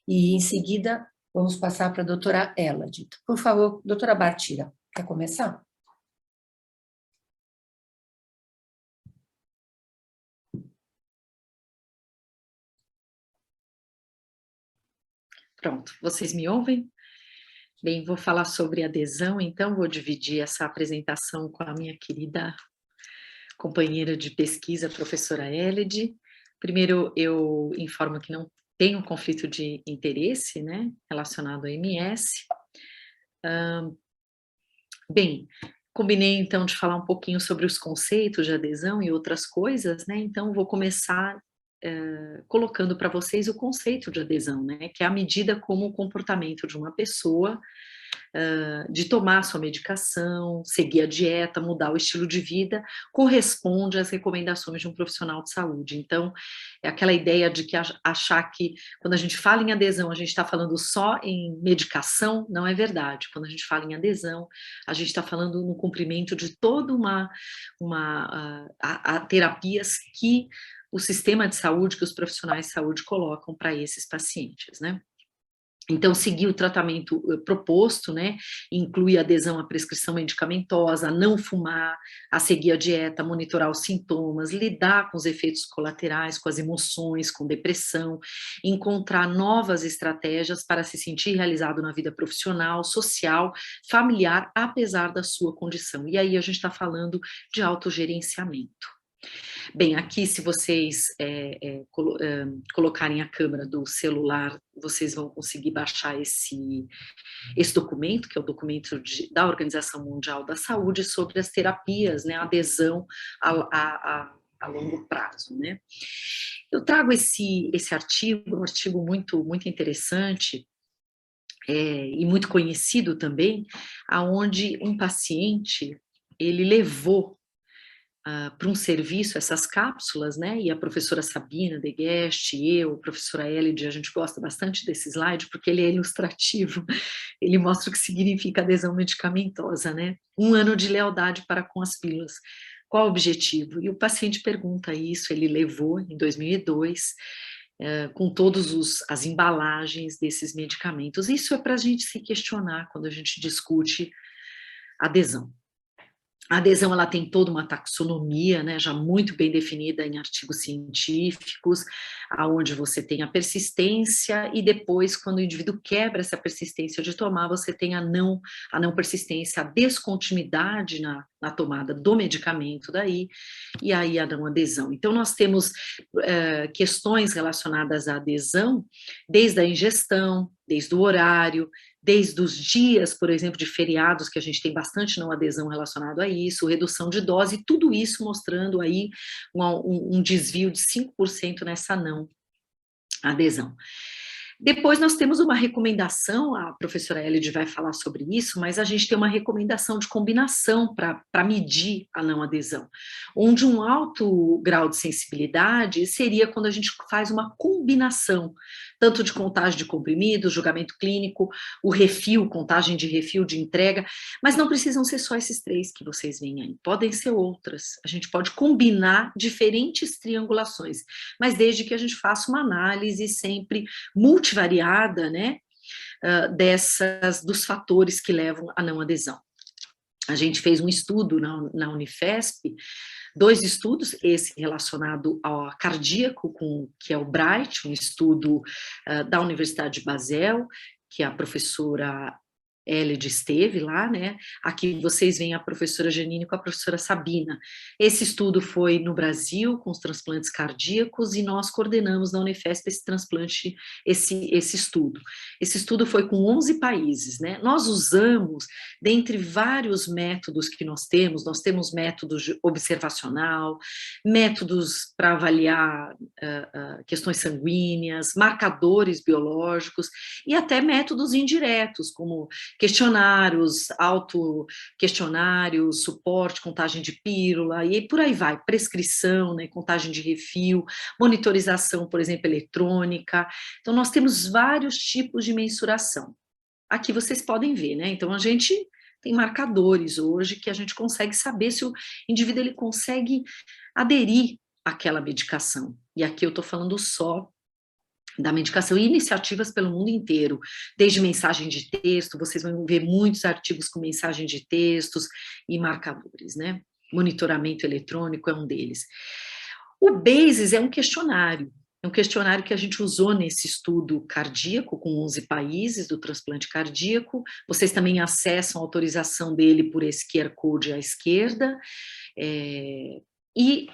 S2: e, em seguida, vamos passar para a doutora Elad. Por favor, doutora Bartira, quer começar?
S1: Pronto, vocês me ouvem? Bem, vou falar sobre adesão, então vou dividir essa apresentação com a minha querida companheira de pesquisa, professora Elad. Primeiro, eu informo que não tem um conflito de interesse, né, relacionado ao MS. Bem, combinei então de falar um pouquinho sobre os conceitos de adesão e outras coisas, né, então vou começar colocando para vocês o conceito de adesão, né, que é a medida como o comportamento de uma pessoa de tomar a sua medicação, seguir a dieta, mudar o estilo de vida, corresponde às recomendações de um profissional de saúde. Então, é aquela ideia de que achar que quando a gente fala em adesão, a gente está falando só em medicação, não é verdade. Quando a gente fala em adesão, a gente está falando no cumprimento de toda terapias que o sistema de saúde, que os profissionais de saúde colocam para esses pacientes, né? Então, seguir o tratamento proposto, né, inclui adesão à prescrição medicamentosa, a não fumar, a seguir a dieta, monitorar os sintomas, lidar com os efeitos colaterais, com as emoções, com depressão, encontrar novas estratégias para se sentir realizado na vida profissional, social, familiar, apesar da sua condição. E aí a gente está falando de autogerenciamento. Bem, aqui se vocês colocarem a câmera do celular, vocês vão conseguir baixar esse documento, que é o documento da Organização Mundial da Saúde sobre as terapias, né, adesão a longo prazo, né. Eu trago esse artigo, um artigo muito, muito interessante, e muito conhecido também, aonde um paciente, ele levou para um serviço essas cápsulas, né, e a professora Sabina De Guest, eu, a professora Elad, a gente gosta bastante desse slide, porque ele é ilustrativo, ele mostra o que significa adesão medicamentosa, né, 1 ano de lealdade para com as pílulas. Qual o objetivo? E o paciente pergunta isso, ele levou em 2002, com todas as embalagens desses medicamentos. Isso é para a gente se questionar quando a gente discute adesão. A adesão, ela tem toda uma taxonomia, né, já muito bem definida em artigos científicos, aonde você tem a persistência e depois, quando o indivíduo quebra essa persistência de tomar, você tem a não persistência, a descontinuidade na tomada do medicamento daí, e aí a não adesão. Então, nós temos questões relacionadas à adesão, desde a ingestão, desde o horário, desde os dias, por exemplo, de feriados, que a gente tem bastante não adesão relacionado a isso, redução de dose, tudo isso mostrando aí um desvio de 5% nessa não adesão. Depois nós temos uma recomendação, a professora Elide vai falar sobre isso, mas a gente tem uma recomendação de combinação para medir a não adesão, onde um alto grau de sensibilidade seria quando a gente faz uma combinação, tanto de contagem de comprimidos, julgamento clínico, o refil, contagem de refil de entrega, mas não precisam ser só esses 3 que vocês veem aí, podem ser outras, a gente pode combinar diferentes triangulações, mas desde que a gente faça uma análise sempre multivariada, né, dos fatores que levam à não adesão. A gente fez um estudo na Unifesp, 2 estudos, esse relacionado ao cardíaco, que é o BRIGHT, um estudo da Universidade de Basel, que a professora Elide esteve lá, né? Aqui vocês veem a professora Janine com a professora Sabina. Esse estudo foi no Brasil, com os transplantes cardíacos, e nós coordenamos na Unifesp esse transplante, esse estudo. Esse estudo foi com 11 países, né? Nós usamos, dentre vários métodos que nós temos métodos de observacional, métodos para avaliar questões sanguíneas, marcadores biológicos, e até métodos indiretos, como questionários, autoquestionários, suporte, contagem de pílula, e por aí vai, prescrição, né, contagem de refil, monitorização, por exemplo, eletrônica. Então, nós temos vários tipos de mensuração. Aqui vocês podem ver, né? Então, a gente tem marcadores hoje que a gente consegue saber se o indivíduo ele consegue aderir àquela medicação. E aqui eu estou falando só da medicação e iniciativas pelo mundo inteiro, desde mensagem de texto, vocês vão ver muitos artigos com mensagem de textos e marcadores, né? Monitoramento eletrônico é um deles. O BASES é um questionário que a gente usou nesse estudo cardíaco com 11 países do transplante cardíaco, vocês também acessam a autorização dele por esse QR Code à esquerda, e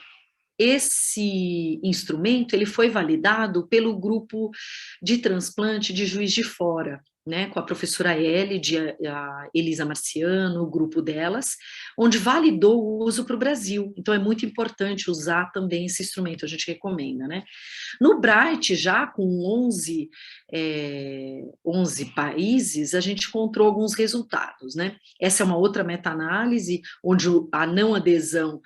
S1: esse instrumento ele foi validado pelo grupo de transplante de Juiz de Fora, né, com a professora Elide, a Elisa Marciano, o grupo delas, onde validou o uso para o Brasil. Então, é muito importante usar também esse instrumento, a gente recomenda, né? No BRIGHT, já com 11 países, a gente encontrou alguns resultados, né? Essa é uma outra meta-análise, onde a não adesão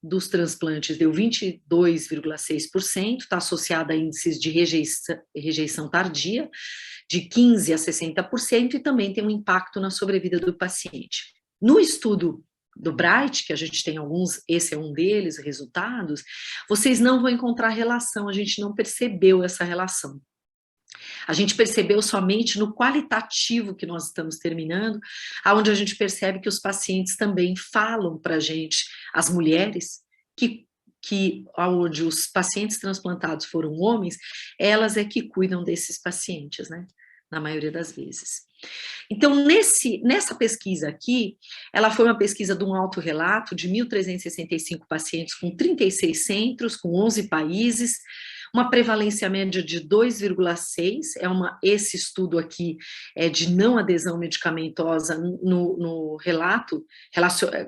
S1: dos transplantes deu 22,6%, está associada a índices de rejeição tardia, de 15% a 60%, e também tem um impacto na sobrevida do paciente. No estudo do BRIGHT, que a gente tem alguns, esse é um deles, resultados, vocês não vão encontrar relação, a gente não percebeu essa relação. A gente percebeu somente no qualitativo que nós estamos terminando, onde a gente percebe que os pacientes também falam para a gente, as mulheres, que onde os pacientes transplantados foram homens, elas é que cuidam desses pacientes, né? Na maioria das vezes. Então, nessa pesquisa aqui, ela foi uma pesquisa de um autorrelato de 1.365 pacientes com 36 centros, com 11 países, uma prevalência média de 2,6, esse estudo aqui é de não adesão medicamentosa no relato,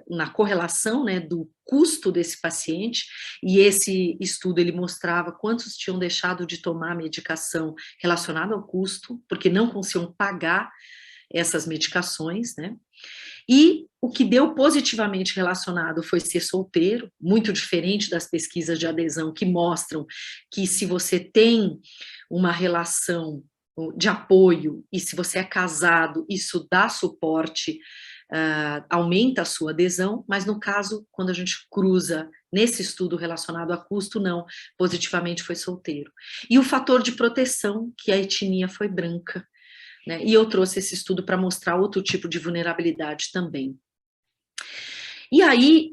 S1: na correlação, né, do custo desse paciente, e esse estudo ele mostrava quantos tinham deixado de tomar medicação relacionada ao custo, porque não conseguiam pagar essas medicações, né? E o que deu positivamente relacionado foi ser solteiro, muito diferente das pesquisas de adesão que mostram que se você tem uma relação de apoio e se você é casado, isso dá suporte aumenta a sua adesão, mas no caso, quando a gente cruza nesse estudo relacionado a custo, não, positivamente foi solteiro. E o fator de proteção, que a etnia foi branca, né? E eu trouxe esse estudo para mostrar outro tipo de vulnerabilidade também. E aí,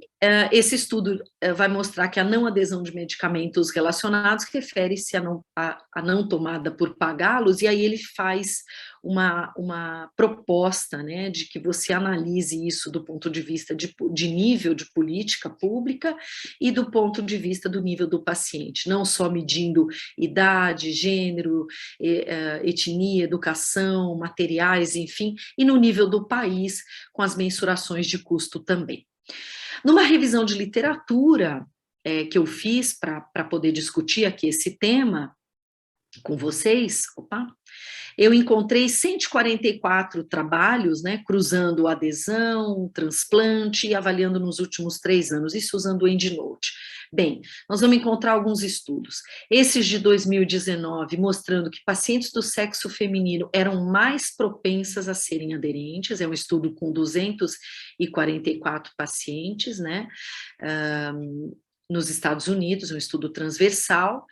S1: esse estudo vai mostrar que a não adesão de medicamentos relacionados refere-se à não tomada por pagá-los, e aí ele faz uma proposta, né, de que você analise isso do ponto de vista de nível de política pública e do ponto de vista do nível do paciente, não só medindo idade, gênero, etnia, educação, materiais, enfim, e no nível do país, com as mensurações de custo também. Numa revisão de literatura que eu fiz para poder discutir aqui esse tema com vocês, eu encontrei 144 trabalhos, né, cruzando adesão, transplante e avaliando nos últimos 3 anos, isso usando o EndNote. Bem, nós vamos encontrar alguns estudos. Esses de 2019, mostrando que pacientes do sexo feminino eram mais propensas a serem aderentes, é um estudo com 244 pacientes, né, nos Estados Unidos, um estudo transversal.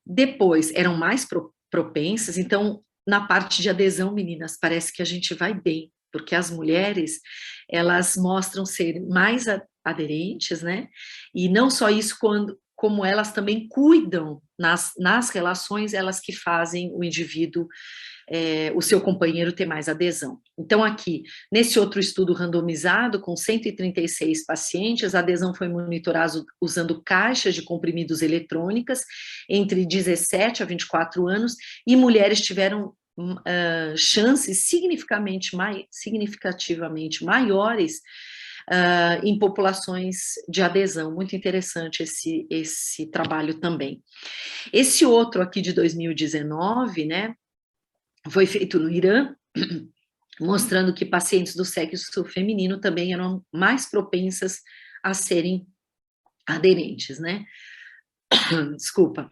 S1: Depois, eram mais propensas, então, na parte de adesão, meninas, parece que a gente vai bem, porque as mulheres, elas mostram ser mais aderentes, né? E não só isso, como elas também cuidam nas relações, elas que fazem o indivíduo, o seu companheiro ter mais adesão. Então, aqui, nesse outro estudo randomizado, com 136 pacientes, a adesão foi monitorada usando caixas de comprimidos eletrônicas entre 17 a 24 anos, e mulheres tiveram chances significativamente maiores em populações de adesão. Muito interessante esse trabalho também. Esse outro aqui de 2019, né, foi feito no Irã, mostrando que pacientes do sexo feminino também eram mais propensas a serem aderentes, né? Desculpa.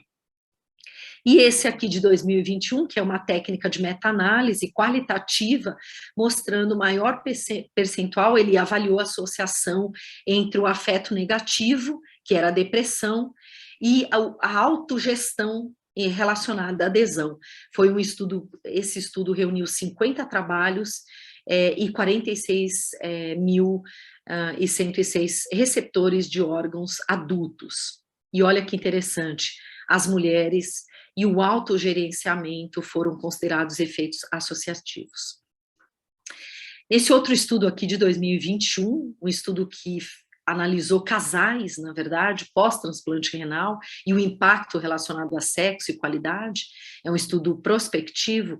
S1: E esse aqui de 2021, que é uma técnica de meta-análise qualitativa, mostrando maior percentual, ele avaliou a associação entre o afeto negativo, que era a depressão, e a autogestão relacionada à adesão. Foi um estudo, esse estudo reuniu 50 trabalhos e 46.106 receptores de órgãos adultos. E olha que interessante, as mulheres e o autogerenciamento foram considerados efeitos associativos. Nesse outro estudo aqui de 2021, um estudo que analisou casais, na verdade, pós-transplante renal e o impacto relacionado a sexo e qualidade, é um estudo prospectivo,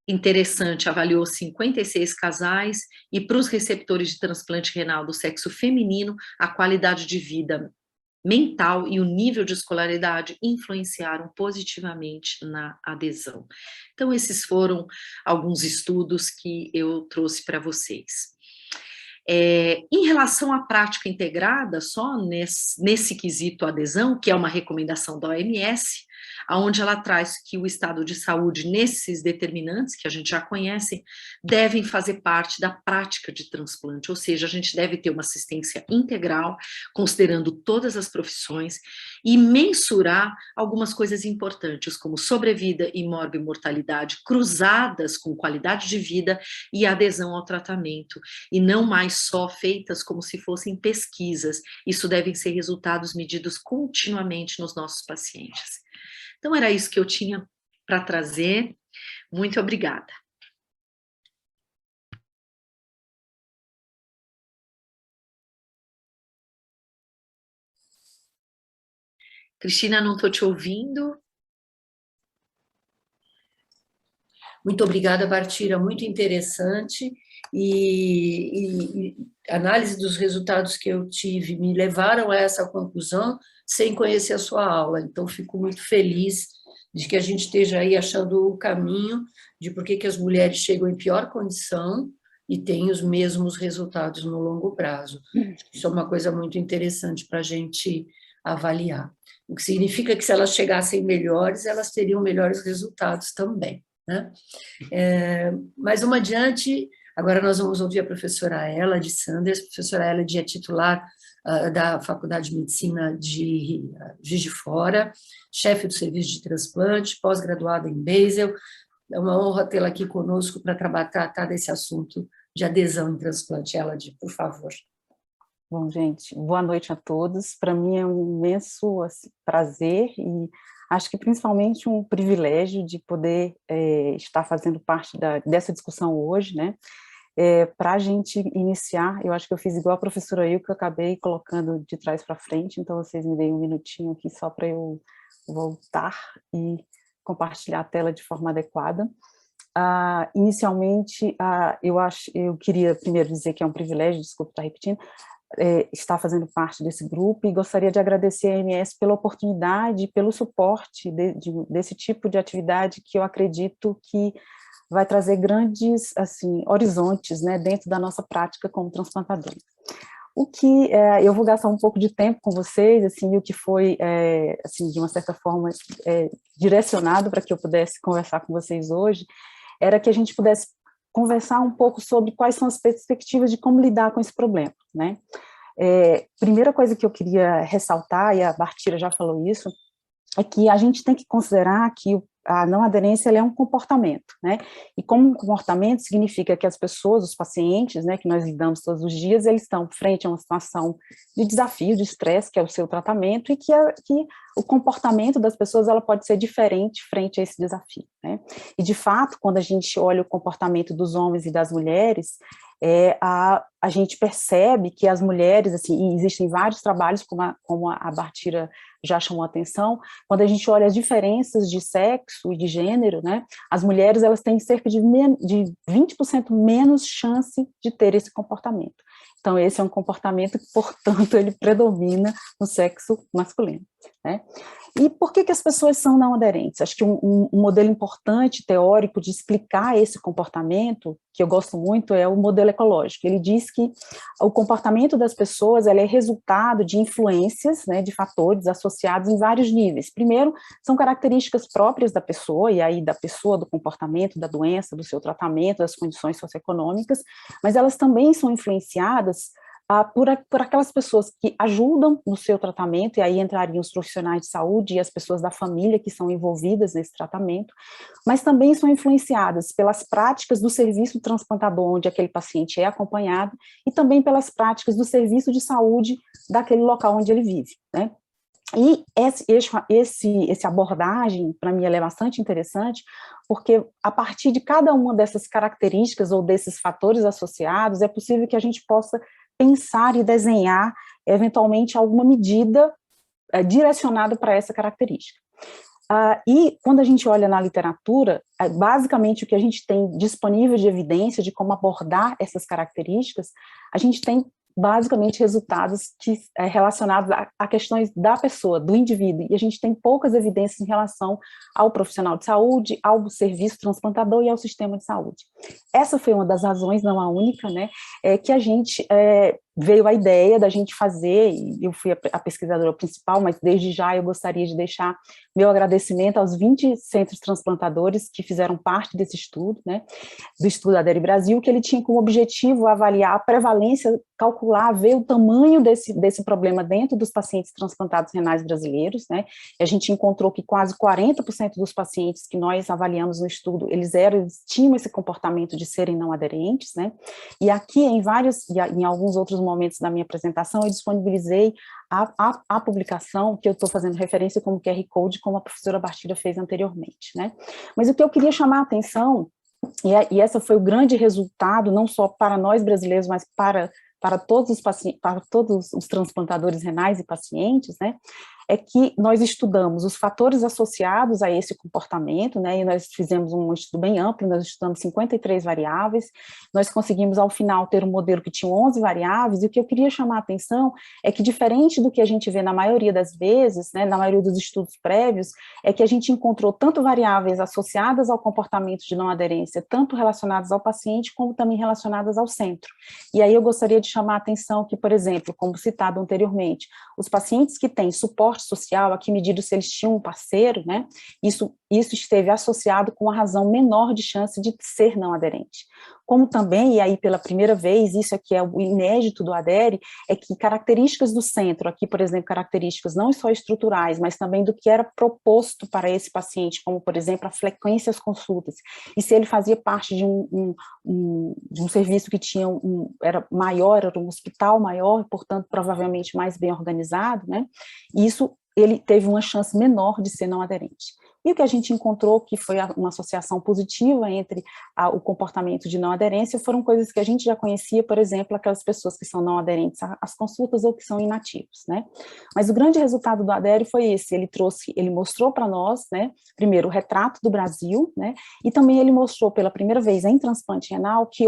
S1: interessante, avaliou 56 casais, e para os receptores de transplante renal do sexo feminino, a qualidade de vida mental e o nível de escolaridade influenciaram positivamente na adesão. Então, esses foram alguns estudos que eu trouxe para vocês. Em relação à prática integrada, só nesse quesito adesão, que é uma recomendação da OMS, onde ela traz que o estado de saúde, nesses determinantes, que a gente já conhece, devem fazer parte da prática de transplante, ou seja, a gente deve ter uma assistência integral, considerando todas as profissões, e mensurar algumas coisas importantes, como sobrevida e morbimortalidade cruzadas com qualidade de vida e adesão ao tratamento, e não mais só feitas como se fossem pesquisas. Isso devem ser resultados medidos continuamente nos nossos pacientes. Então, era isso que eu tinha para trazer. Muito obrigada. Cristina, não estou te ouvindo.
S2: Muito obrigada, Bartira, muito interessante. E análise dos resultados que eu tive me levaram a essa conclusão sem conhecer a sua aula. Então, fico muito feliz de que a gente esteja aí achando o caminho de por que as mulheres chegam em pior condição e têm os mesmos resultados no longo prazo. Isso é uma coisa muito interessante para a gente avaliar. O que significa que se elas chegassem melhores, elas teriam melhores resultados também, né? Mas, vamos adiante, Agora nós vamos ouvir a professora Ela de Sanders. A professora Ela é titular da Faculdade de Medicina de Juiz de Fora, chefe do serviço de transplante, pós-graduada em Basel. É uma honra tê-la aqui conosco para tratar desse assunto de adesão em transplante. Ela, por favor.
S4: Bom, gente, boa noite a todos. Para mim é um imenso prazer e acho que principalmente um privilégio de poder estar fazendo parte dessa discussão hoje, né? Para a gente iniciar, eu acho que eu fiz igual a professora Ilka, que eu acabei colocando de trás para frente, então vocês me deem um minutinho aqui só para eu voltar e compartilhar a tela de forma adequada. Inicialmente, eu queria primeiro dizer que é um privilégio, desculpa estar repetindo, estar fazendo parte desse grupo e gostaria de agradecer a AMS pela oportunidade, pelo suporte desse tipo de atividade que eu acredito que vai trazer grandes assim, horizontes, né, dentro da nossa prática como transplantadora. O que eu vou gastar um pouco de tempo com vocês, assim, o que foi, assim, de uma certa forma, direcionado para que eu pudesse conversar com vocês hoje, era que a gente pudesse conversar um pouco sobre quais são as perspectivas de como lidar com esse problema, né? Primeira coisa que eu queria ressaltar, e a Bartira já falou isso, é que a gente tem que considerar que a não aderência ela é um comportamento, né? E como um comportamento significa que as pessoas, os pacientes, né, que nós lidamos todos os dias, eles estão frente a uma situação de desafio, de estresse, que é o seu tratamento, e que o comportamento das pessoas ela pode ser diferente frente a esse desafio, né? E de fato, quando a gente olha o comportamento dos homens e das mulheres, a gente percebe que as mulheres, assim, e existem vários trabalhos, como a Bartira já chamou a atenção, quando a gente olha as diferenças de sexo e de gênero, né, as mulheres elas têm cerca de 20% menos chance de ter esse comportamento. Então, esse é um comportamento que, portanto, ele predomina no sexo masculino, né? E por que as pessoas são não aderentes? Acho que um modelo importante, teórico, de explicar esse comportamento, que eu gosto muito, é o modelo ecológico. Ele diz que o comportamento das pessoas é resultado de influências, né, de fatores associados em vários níveis. Primeiro, são características próprias da pessoa, e aí da pessoa, do comportamento, da doença, do seu tratamento, das condições socioeconômicas, mas elas também são influenciadas por aquelas pessoas que ajudam no seu tratamento, e aí entrariam os profissionais de saúde e as pessoas da família que são envolvidas nesse tratamento, mas também são influenciadas pelas práticas do serviço transplantador, onde aquele paciente é acompanhado, e também pelas práticas do serviço de saúde daquele local onde ele vive, né? E essa abordagem, para mim, ela é bastante interessante, porque a partir de cada uma dessas características ou desses fatores associados, é possível que a gente possa pensar e desenhar, eventualmente, alguma medida direcionada para essa característica. E quando a gente olha na literatura, basicamente o que a gente tem disponível de evidência de como abordar essas características, a gente tem basicamente resultados relacionados a questões da pessoa, do indivíduo, e a gente tem poucas evidências em relação ao profissional de saúde, ao serviço transplantador e ao sistema de saúde. Essa foi uma das razões, não a única, né, que a gente veio a ideia da gente fazer, e eu fui a pesquisadora principal, mas desde já eu gostaria de deixar meu agradecimento aos 20 centros transplantadores que fizeram parte desse estudo, né, do estudo Adere Brasil, que ele tinha como objetivo avaliar a prevalência, calcular, ver o tamanho desse problema dentro dos pacientes transplantados renais brasileiros, né, e a gente encontrou que quase 40% dos pacientes que nós avaliamos no estudo, eles tinham esse comportamento de serem não aderentes, né, e aqui em alguns outros momentos da minha apresentação, eu disponibilizei a publicação, que eu estou fazendo referência como QR Code, como a professora Bartira fez anteriormente, né? Mas o que eu queria chamar a atenção, e esse foi o grande resultado, não só para nós brasileiros, mas para todos os transplantadores renais e pacientes, né, é que nós estudamos os fatores associados a esse comportamento, né, e nós fizemos um estudo bem amplo, nós estudamos 53 variáveis, nós conseguimos ao final ter um modelo que tinha 11 variáveis, e o que eu queria chamar a atenção é que, diferente do que a gente vê na maioria das vezes, né, na maioria dos estudos prévios, é que a gente encontrou tanto variáveis associadas ao comportamento de não aderência, tanto relacionadas ao paciente, como também relacionadas ao centro. E aí eu gostaria de chamar a atenção que, por exemplo, como citado anteriormente, os pacientes que têm suporte social, aqui medido se eles tinham um parceiro, né, isso esteve associado com uma razão menor de chance de ser não aderente. como também, e aí pela primeira vez, isso aqui é o inédito do ADERE, é que características do centro, aqui, por exemplo, características não só estruturais, mas também do que era proposto para esse paciente, como, por exemplo, a frequência às consultas, e se ele fazia parte de um serviço que tinha era maior, era um hospital maior, portanto, provavelmente mais bem organizado, né, e isso ele teve uma chance menor de ser não aderente. E o que a gente encontrou que foi uma associação positiva entre o comportamento de não aderência foram coisas que a gente já conhecia, por exemplo, aquelas pessoas que são não aderentes às consultas ou que são inativos, né? Mas o grande resultado do ADERE foi esse, ele mostrou para nós, né, primeiro o retrato do Brasil, né, e também ele mostrou pela primeira vez em transplante renal que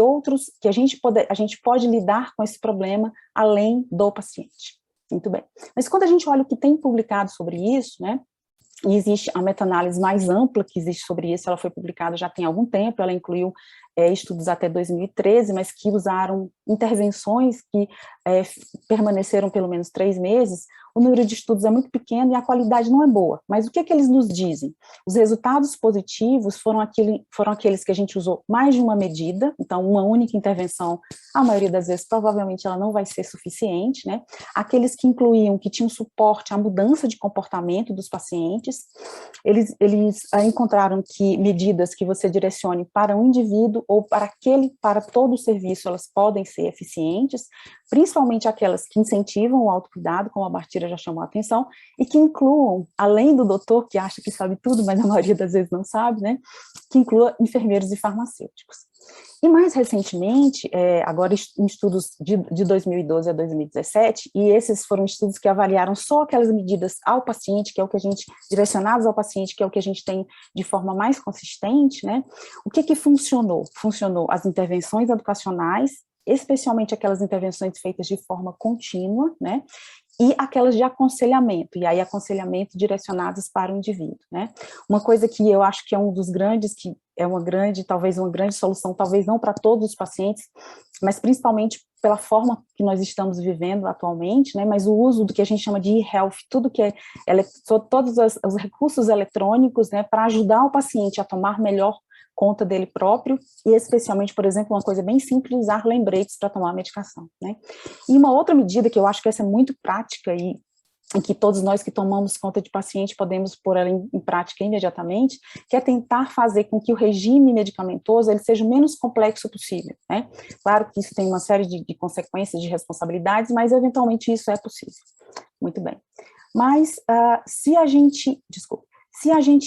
S4: a gente pode lidar com esse problema além do paciente. Muito bem. Mas quando a gente olha o que tem publicado sobre isso, né, e existe a meta-análise mais ampla que existe sobre isso, ela foi publicada já tem algum tempo, ela incluiu estudos até 2013, mas que usaram intervenções que permaneceram pelo menos 3 meses, o número de estudos é muito pequeno e a qualidade não é boa. Mas o que eles nos dizem? Os resultados positivos foram aqueles que a gente usou mais de uma medida, então uma única intervenção, a maioria das vezes, provavelmente ela não vai ser suficiente, né? Aqueles que incluíam, que tinham suporte à mudança de comportamento dos pacientes, eles encontraram que medidas que você direcione para um indivíduo ou para todo o serviço, elas podem ser eficientes, principalmente aquelas que incentivam o autocuidado, como a Martira já chamou a atenção, e que incluam, além do doutor, que acha que sabe tudo, mas a maioria das vezes não sabe, né, que inclua enfermeiros e farmacêuticos. E mais recentemente, agora em estudos de 2012 a 2017, e esses foram estudos que avaliaram só aquelas medidas ao paciente, que é o que a gente, direcionadas ao paciente, que é o que a gente tem de forma mais consistente, né? O que funcionou? Funcionou as intervenções educacionais, especialmente aquelas intervenções feitas de forma contínua, né? E aquelas de aconselhamento, e aí aconselhamento direcionados para o indivíduo, né? Uma coisa que eu acho que é um dos grandes, que é talvez uma grande solução, talvez não para todos os pacientes, mas principalmente pela forma que nós estamos vivendo atualmente, né? Mas o uso do que a gente chama de e-health, tudo que todos os recursos eletrônicos, né? Para ajudar o paciente a tomar melhor conta dele próprio, e especialmente, por exemplo, uma coisa bem simples, usar lembretes para tomar a medicação, né? E uma outra medida que eu acho que essa é muito prática e que todos nós que tomamos conta de paciente podemos pôr ela em prática imediatamente, que é tentar fazer com que o regime medicamentoso ele seja o menos complexo possível, né? Claro que isso tem uma série de consequências, de responsabilidades, mas eventualmente isso é possível. Muito bem. Mas se a gente,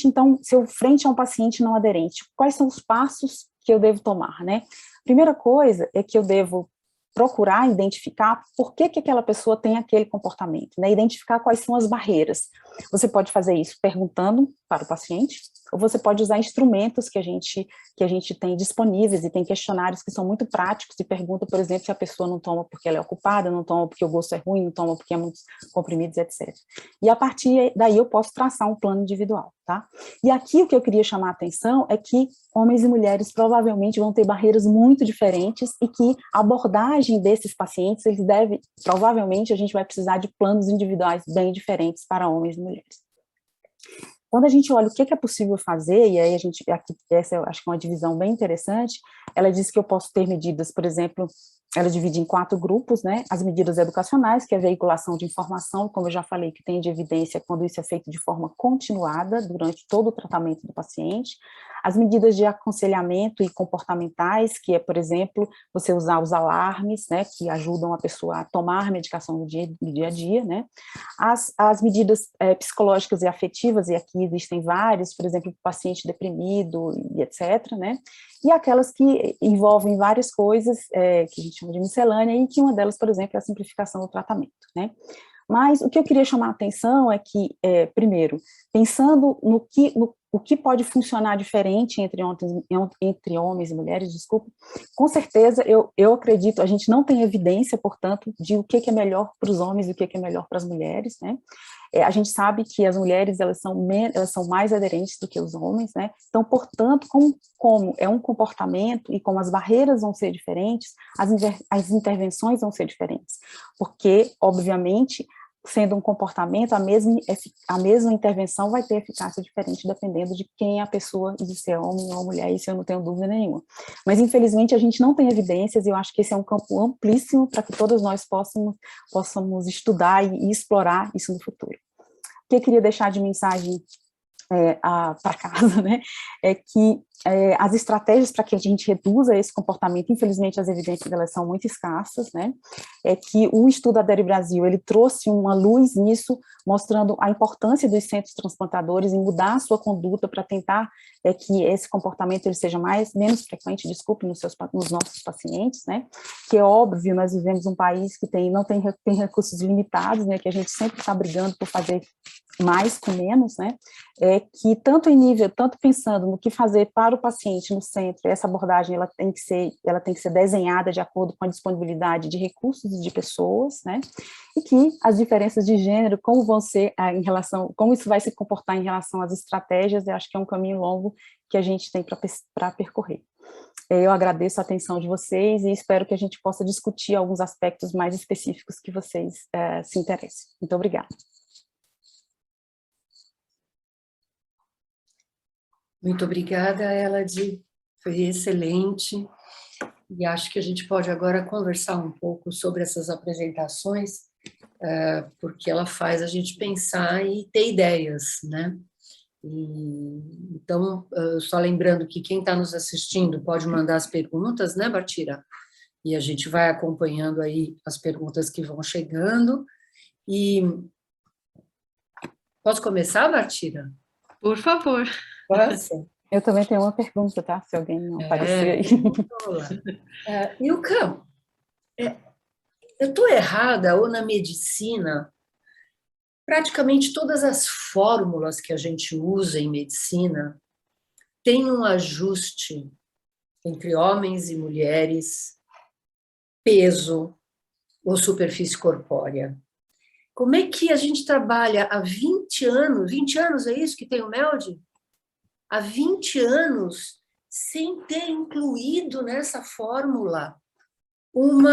S4: então, se eu frente a um paciente não aderente, quais são os passos que eu devo tomar, né? Primeira coisa é que eu devo procurar identificar por que aquela pessoa tem aquele comportamento, né? Identificar quais são as barreiras. Você pode fazer isso perguntando para o paciente, ou você pode usar instrumentos que a gente tem disponíveis, e tem questionários que são muito práticos, e pergunta, por exemplo, se a pessoa não toma porque ela é ocupada, não toma porque o gosto é ruim, não toma porque é muitos comprimidos, etc. E a partir daí eu posso traçar um plano individual, tá? E aqui o que eu queria chamar a atenção é que homens e mulheres provavelmente vão ter barreiras muito diferentes, e que a abordagem desses pacientes, provavelmente a gente vai precisar de planos individuais bem diferentes para homens e mulheres. Quando a gente olha o que é possível fazer, e aí essa eu acho que é uma divisão bem interessante, ela diz que eu posso ter medidas, por exemplo, ela divide em 4 grupos, né? As medidas educacionais, que é a veiculação de informação, como eu já falei, que tem de evidência quando isso é feito de forma continuada durante todo o tratamento do paciente. As medidas de aconselhamento e comportamentais, que é, por exemplo, você usar os alarmes, né, que ajudam a pessoa a tomar medicação no dia a dia, né? As medidas psicológicas e afetivas, e aqui existem várias, por exemplo, paciente deprimido e etc., né? E aquelas que envolvem várias coisas que a gente chama de miscelânea, e que uma delas, por exemplo, é a simplificação do tratamento, né? Mas o que eu queria chamar a atenção é que, primeiro, pensando no que pode funcionar diferente entre homens e mulheres, desculpa, com certeza eu acredito, a gente não tem evidência, portanto, de o que é melhor para os homens e o que é melhor para as mulheres, né? A gente sabe que as mulheres elas são mais aderentes do que os homens, né? Então, portanto, como é um comportamento e como as barreiras vão ser diferentes, as intervenções vão ser diferentes, porque, obviamente, sendo um comportamento, a mesma intervenção vai ter eficácia diferente dependendo de quem a pessoa, de ser homem ou mulher, isso eu não tenho dúvida nenhuma. Mas, infelizmente, a gente não tem evidências, e eu acho que esse é um campo amplíssimo para que todos nós possamos estudar e explorar isso no futuro. O que eu queria deixar de mensagem para casa, né, é que as estratégias para que a gente reduza esse comportamento, infelizmente as evidências delas são muito escassas, né, é que o estudo Adere Brasil, ele trouxe uma luz nisso, mostrando a importância dos centros transplantadores em mudar a sua conduta para tentar que esse comportamento ele seja menos frequente, desculpe, nos nossos pacientes, né, que é óbvio, nós vivemos um país que tem recursos limitados, né, que a gente sempre está brigando por fazer mais com menos, né, que tanto pensando no que fazer para o paciente no centro, essa abordagem ela tem que ser desenhada de acordo com a disponibilidade de recursos e de pessoas, né, e que as diferenças de gênero, como vão ser como isso vai se comportar em relação às estratégias, eu acho que é um caminho longo que a gente tem para percorrer. Eu agradeço a atenção de vocês e espero que a gente possa discutir alguns aspectos mais específicos que vocês se interessem. Muito obrigada.
S2: Muito obrigada, Elade, foi excelente, e acho que a gente pode agora conversar um pouco sobre essas apresentações, porque ela faz a gente pensar e ter ideias, né? Então, só lembrando que quem está nos assistindo pode mandar as perguntas, né, Bartira? E a gente vai acompanhando aí as perguntas que vão chegando, e... Posso começar, Bartira?
S1: Por favor.
S2: Posso?
S4: Eu também tenho uma pergunta, tá? Se alguém não aparecer aí.
S2: Ilka, eu estou errada, ou na medicina, praticamente todas as fórmulas que a gente usa em medicina têm um ajuste entre homens e mulheres, peso ou superfície corpórea. Como é que a gente trabalha há 20 anos, 20 anos é isso que tem o MELD? Há 20 anos, sem ter incluído nessa fórmula um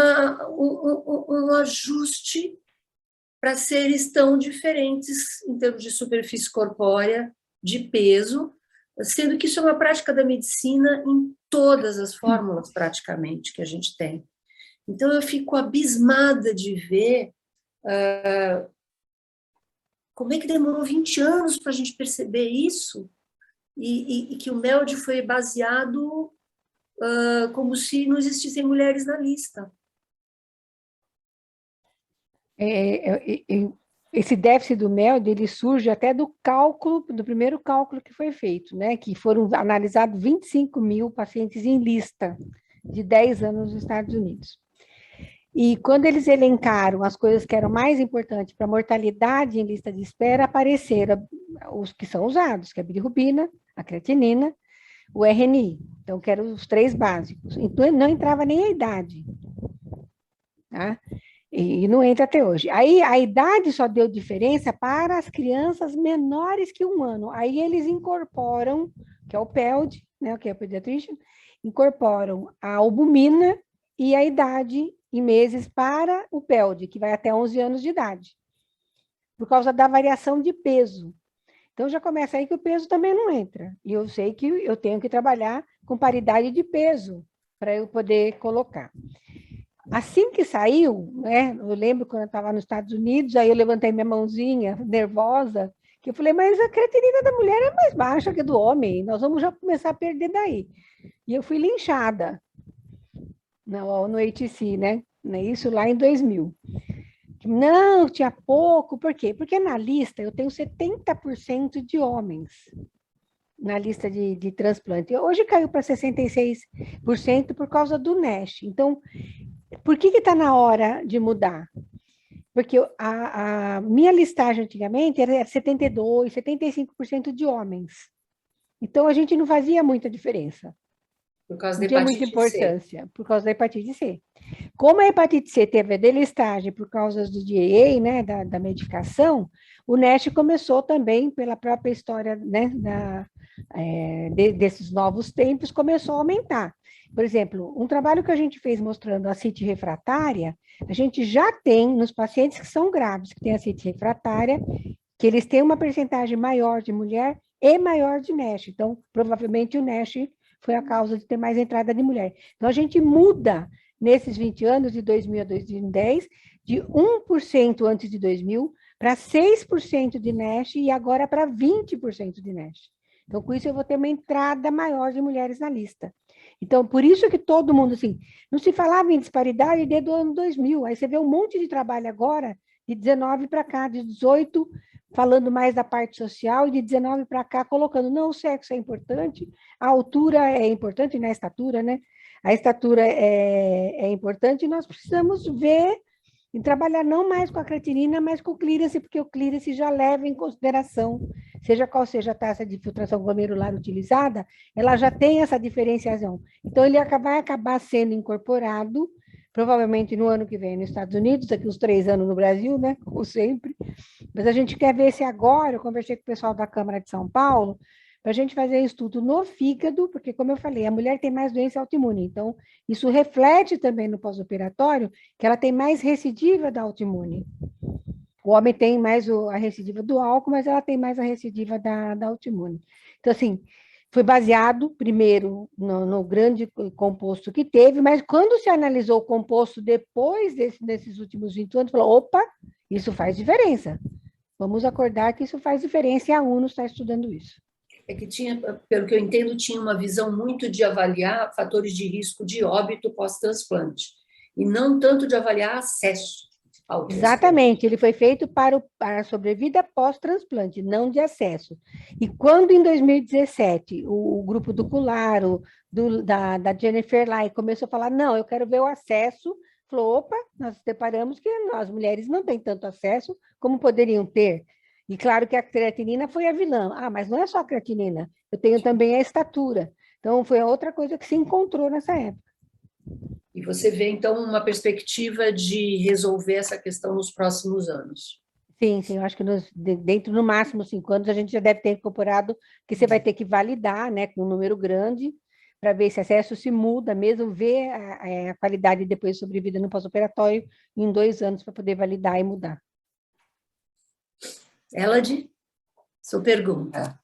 S2: ajuste para seres tão diferentes em termos de superfície corpórea, de peso, sendo que isso é uma prática da medicina em todas as fórmulas, praticamente, que a gente tem. Então, eu fico abismada de ver como é que demorou 20 anos para a gente perceber isso, e que o MELD foi baseado como se não existissem mulheres na lista.
S3: Esse déficit do MELD, ele surge até do primeiro cálculo que foi feito, né? Que foram analisados 25 mil pacientes em lista de 10 anos nos Estados Unidos. E quando eles elencaram as coisas que eram mais importantes para a mortalidade em lista de espera, apareceram os que são usados, que é a bilirrubina, a creatinina, o RNI, então que eram os 3 básicos. Então não entrava nem a idade, tá? E não entra até hoje. Aí a idade só deu diferença para as crianças menores que 1 ano. Aí eles incorporam, que é o PELD, né, que é o Pediatrician, incorporam a albumina e a idade em meses para o PELD, que vai até 11 anos de idade, por causa da variação de peso. Então, já começa aí que o peso também não entra. E eu sei que eu tenho que trabalhar com paridade de peso para eu poder colocar. Assim que saiu, né, eu lembro quando eu estava nos Estados Unidos, aí eu levantei minha mãozinha, nervosa, que eu falei, mas a creatinina da mulher é mais baixa que a do homem, nós vamos já começar a perder daí. E eu fui linchada no HC, né? Isso lá em 2000. Não, tinha pouco, por quê? Porque na lista eu tenho 70% de homens na lista de transplante. Hoje caiu para 66% por causa do NASH. Então, por que está na hora de mudar? Porque a minha listagem antigamente era 72%, 75% de homens. Então, a gente não fazia muita diferença.
S2: Por causa da
S3: não tinha
S2: hepatite
S3: muita importância, C. Por causa da hepatite C. Como a hepatite C teve a delistagem por causa do DAA, né, da medicação, o NASH começou também, pela própria história, né, desses novos tempos, começou a aumentar. Por exemplo, um trabalho que a gente fez mostrando a ascite refratária, a gente já tem nos pacientes que são graves, que têm ascite refratária, que eles têm uma percentagem maior de mulher e maior de NASH. Então, provavelmente o NASH foi a causa de ter mais entrada de mulher. Então, a gente muda nesses 20 anos, de 2000 a 2010, de 1% antes de 2000 para 6% de NASH e agora para 20% de NASH. Então, com isso, eu vou ter uma entrada maior de mulheres na lista. Então, por isso que todo mundo, assim, não se falava em disparidade desde o ano 2000. Aí você vê um monte de trabalho agora, de 19 para cá, de 18, falando mais da parte social, e de 19 para cá, colocando, não, o sexo é importante, a altura é importante, né, a estatura, né? A estatura é importante e nós precisamos ver e trabalhar não mais com a creatinina, mas com o clearance, porque o clearance já leva em consideração, seja qual seja a taxa de filtração glomerular utilizada, ela já tem essa diferenciação. Então, ele vai acabar sendo incorporado, provavelmente no ano que vem nos Estados Unidos, daqui uns 3 anos no Brasil, né, como sempre. Mas a gente quer ver se agora, eu conversei com o pessoal da Câmara de São Paulo, para a gente fazer estudo no fígado, porque, como eu falei, a mulher tem mais doença autoimune, então isso reflete também no pós-operatório, que ela tem mais recidiva da autoimune. O homem tem mais a recidiva do álcool, mas ela tem mais a recidiva da autoimune. Então, assim, foi baseado, primeiro, no grande composto que teve, mas quando se analisou o composto depois desses últimos 20 anos, falou, opa, isso faz diferença. Vamos acordar que isso faz diferença, e a UNO está estudando isso.
S2: É que tinha, pelo que eu entendo, tinha uma visão muito de avaliar fatores de risco de óbito pós-transplante, e não tanto de avaliar acesso ao transplante.
S3: Exatamente, ele foi feito para a sobrevida pós-transplante, não de acesso. E quando, em 2017, o grupo do Cularo, da Jennifer Lai, começou a falar, não, eu quero ver o acesso, falou, opa, nós deparamos que as mulheres não têm tanto acesso como poderiam ter. E claro que a creatinina foi a vilã. Ah, mas não é só a creatinina, eu tenho também a estatura. Então, foi a outra coisa que se encontrou nessa época.
S2: E você vê, então, uma perspectiva de resolver essa questão nos próximos anos.
S3: Sim, eu acho que dentro, no máximo, 5 anos, a gente já deve ter incorporado, que você vai ter que validar, né, com um número grande, para ver se acesso se muda, mesmo ver a qualidade depois de sobrevida no pós-operatório em 2 anos, para poder validar e mudar.
S2: Elade, sua pergunta.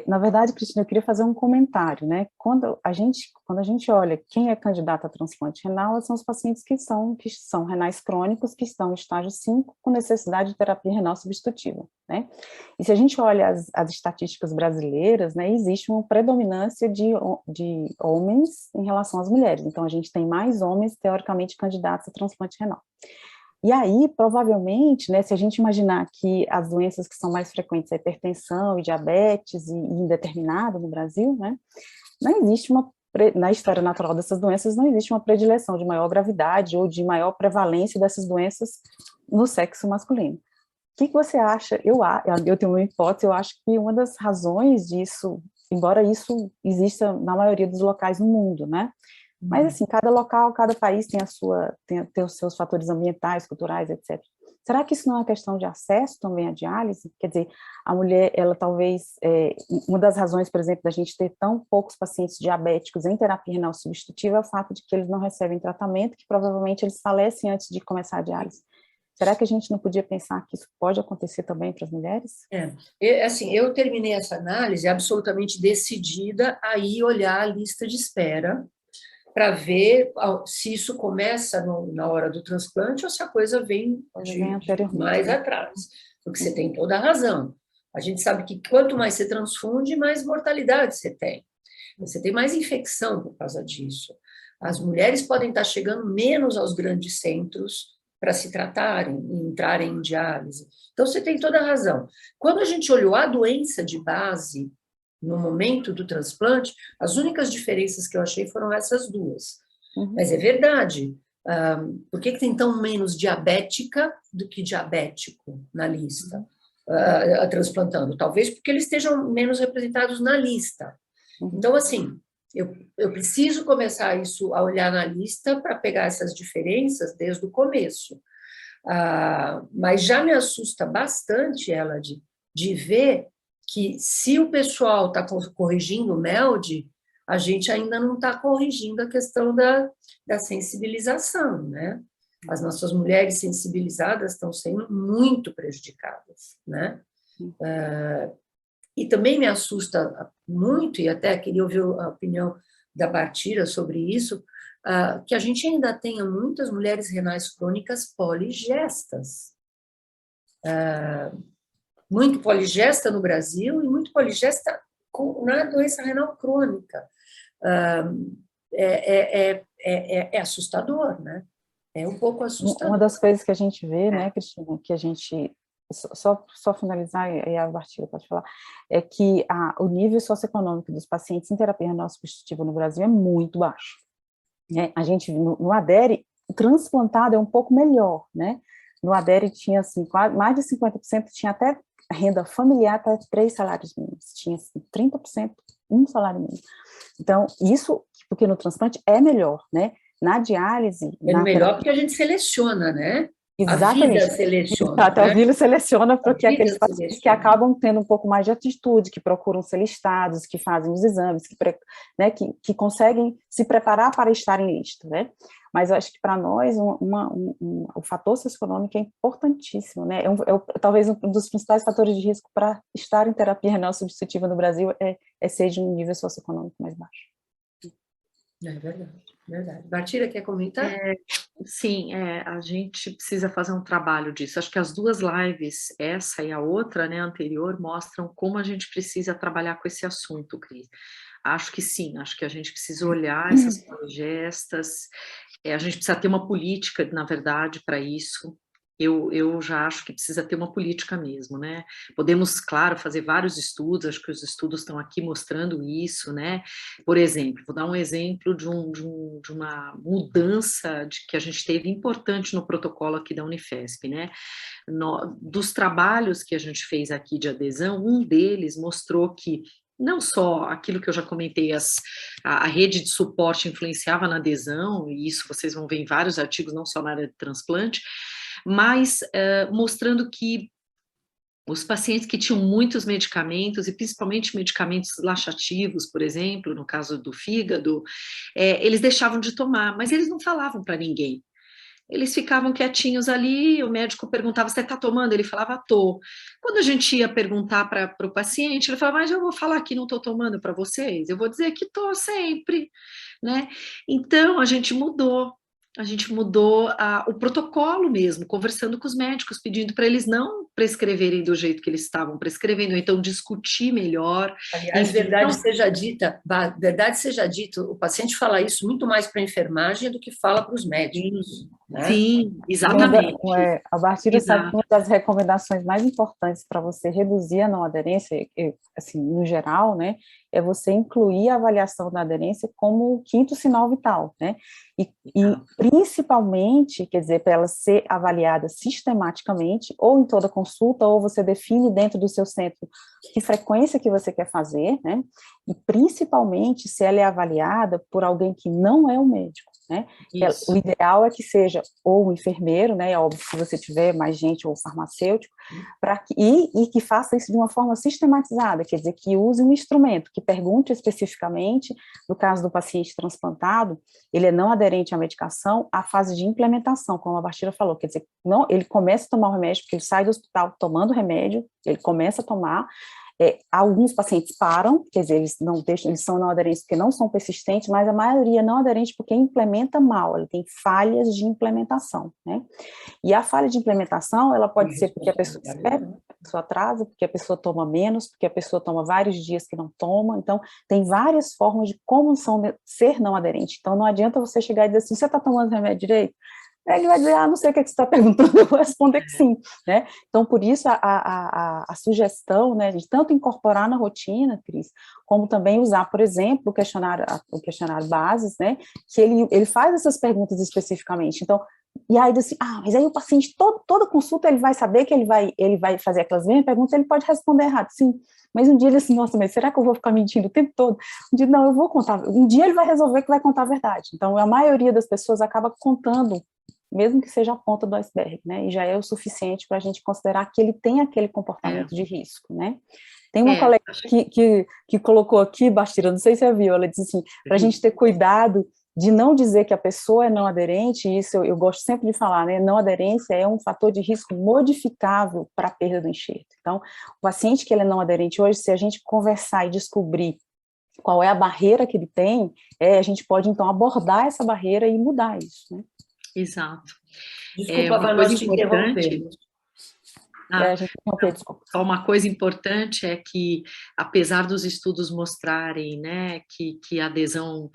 S4: Na verdade, Cristina, eu queria fazer um comentário, né? Quando a gente olha quem é candidato a transplante renal, são os pacientes que são renais crônicos, que estão em estágio 5, com necessidade de terapia renal substitutiva, né? E se a gente olha as estatísticas brasileiras, né, existe uma predominância de homens em relação às mulheres, então a gente tem mais homens, teoricamente, candidatos a transplante renal. E aí, provavelmente, né, se a gente imaginar que as doenças que são mais frequentes, a hipertensão e diabetes e indeterminado no Brasil, né, não existe na história natural dessas doenças, não existe uma predileção de maior gravidade ou de maior prevalência dessas doenças no sexo masculino. O que você acha? Eu tenho uma hipótese, eu acho que uma das razões disso, embora isso exista na maioria dos locais no mundo, né, mas, assim, cada local, cada país tem os seus fatores ambientais, culturais, etc. Será que isso não é uma questão de acesso também à diálise? Quer dizer, a mulher, ela talvez, uma das razões, por exemplo, da gente ter tão poucos pacientes diabéticos em terapia renal substitutiva é o fato de que eles não recebem tratamento, que provavelmente eles falecem antes de começar a diálise. Será que a gente não podia pensar que isso pode acontecer também para as mulheres?
S2: Assim, eu terminei essa análise absolutamente decidida a ir olhar a lista de espera, para ver se isso começa na hora do transplante ou se a coisa vem mais atrás. Porque você tem toda a razão. A gente sabe que quanto mais você transfunde, mais mortalidade você tem. Você tem mais infecção por causa disso. As mulheres podem estar chegando menos aos grandes centros para se tratarem e entrarem em diálise. Então, você tem toda a razão. Quando a gente olhou a doença de base, no momento do transplante, as únicas diferenças que eu achei foram essas duas. Mas é verdade. Por que tem tão menos diabética do que diabético na lista, transplantando? Talvez porque eles estejam menos representados na lista. Então, assim, eu preciso começar a olhar na lista para pegar essas diferenças desde o começo. Mas já me assusta bastante, ela, de ver que se o pessoal está corrigindo o MELD, a gente ainda não está corrigindo a questão da sensibilização, né? As nossas mulheres sensibilizadas estão sendo muito prejudicadas, né? E também me assusta muito, e até queria ouvir a opinião da Bartira sobre isso, que a gente ainda tenha muitas mulheres renais crônicas poligestas. Muito poligesta no Brasil e muito poligesta na doença renal crônica. É assustador, né? É um pouco assustador.
S4: Uma das coisas que a gente vê, né, Cristina, que a gente, só finalizar, e a Bartira pode falar, é que o nível socioeconômico dos pacientes em terapia renal substitutiva no Brasil é muito baixo. Né? A gente, no ADERE, o transplantado é um pouco melhor, né? No ADERE tinha, assim, mais de 50% tinha até renda familiar até 3 salários mínimos, tinha assim, 30% 1 salário mínimo. Então, isso, porque no transplante é melhor, né? Na diálise...
S2: É melhor porque a gente seleciona, né?
S4: Exatamente.
S2: A vida seleciona.
S4: Até né? A vida seleciona porque aqueles pacientes que acabam tendo um pouco mais de atitude, que procuram ser listados, que fazem os exames, que conseguem se preparar para estar em lista, né? Mas eu acho que para nós o fator socioeconômico é importantíssimo, né? Talvez um dos principais fatores de risco para estar em terapia renal substitutiva no Brasil é ser de um nível socioeconômico mais baixo.
S2: É verdade, verdade. Bartira, quer comentar?
S1: Sim, a gente precisa fazer um trabalho disso. Acho que as 2 lives, essa e a outra, né, anterior, mostram como a gente precisa trabalhar com esse assunto, Cris. Acho que sim, acho que a gente precisa olhar essas gestas, a gente precisa ter uma política, na verdade, para isso. Eu já acho que precisa ter uma política mesmo, né? Podemos, claro, fazer vários estudos, acho que os estudos estão aqui mostrando isso, né? Por exemplo, vou dar um exemplo de uma mudança que a gente teve importante no protocolo aqui da Unifesp, né? Dos trabalhos que a gente fez aqui de adesão, um deles mostrou que não só aquilo que eu já comentei, a rede de suporte influenciava na adesão, e isso vocês vão ver em vários artigos, não só na área de transplante, mas mostrando que os pacientes que tinham muitos medicamentos, e principalmente medicamentos laxativos, por exemplo, no caso do fígado, eles deixavam de tomar, mas eles não falavam para ninguém. Eles ficavam quietinhos ali, o médico perguntava, você está tomando? Ele falava, tô. Quando a gente ia perguntar para o paciente, ele falava, mas eu vou falar que não estou tomando para vocês, eu vou dizer que estou sempre, né? Então, a gente mudou o protocolo mesmo, conversando com os médicos, pedindo para eles não prescreverem do jeito que eles estavam prescrevendo, ou então discutir melhor.
S2: Aliás, verdade seja dita, o paciente fala isso muito mais para a enfermagem do que fala para os médicos.
S1: Sim,
S2: né?
S1: Sim, exatamente.
S4: A Bartira sabe que uma das recomendações mais importantes para você reduzir a não aderência, assim, no geral, né, é você incluir a avaliação da aderência como o 5º sinal vital, né? E principalmente, quer dizer, para ela ser avaliada sistematicamente, ou em toda consulta, ou você define dentro do seu centro que frequência que você quer fazer, né? E principalmente se ela é avaliada por alguém que não é um médico, né? O ideal é que seja ou um enfermeiro, né? É óbvio, se você tiver mais gente, ou farmacêutico, e que faça isso de uma forma sistematizada, quer dizer, que use um instrumento, que pergunte especificamente, no caso do paciente transplantado, ele é não aderente à medicação, a fase de implementação, como a Bartira falou, quer dizer, não, ele começa a tomar o remédio, porque ele sai do hospital tomando remédio, ele começa a tomar, alguns pacientes param, quer dizer, eles não deixam, eles são não aderentes porque não são persistentes, mas a maioria não aderente porque implementa mal, ele tem falhas de implementação, né? E a falha de implementação, ela pode ser porque a pessoa espera, a pessoa atrasa, porque a pessoa toma menos, porque a pessoa toma vários dias que não toma, então tem várias formas de como ser não aderente. Então não adianta você chegar e dizer assim, você está tomando remédio direito? Ele vai dizer, não sei o que você está perguntando, eu vou responder que sim, né? Então, por isso, a sugestão, né, de tanto incorporar na rotina, Cris, como também usar, por exemplo, o questionário bases, né, que ele faz essas perguntas especificamente. Então, e aí, assim, mas aí o paciente, toda consulta, ele vai saber que ele vai fazer aquelas mesmas perguntas, ele pode responder errado, sim. Mas um dia ele assim, nossa, mas será que eu vou ficar mentindo o tempo todo? Um dia, não, eu vou contar. Um dia ele vai resolver que vai contar a verdade. Então, a maioria das pessoas acaba contando mesmo que seja a ponta do iceberg, né? E já é o suficiente para a gente considerar que ele tem aquele comportamento de risco, né? Tem uma colega que colocou aqui, Bastira, não sei se você viu, ela disse assim, para a gente ter cuidado de não dizer que a pessoa é não aderente, e isso eu gosto sempre de falar, né? Não aderência é um fator de risco modificável para a perda do enxerto. Então, o paciente que ele é não aderente hoje, se a gente conversar e descobrir qual é a barreira que ele tem, a gente pode, então, abordar essa barreira e mudar isso, né?
S1: Exato.
S2: Desculpa,
S1: uma coisa importante.
S4: Só
S1: uma coisa importante é que, apesar dos estudos mostrarem, né, que a adesão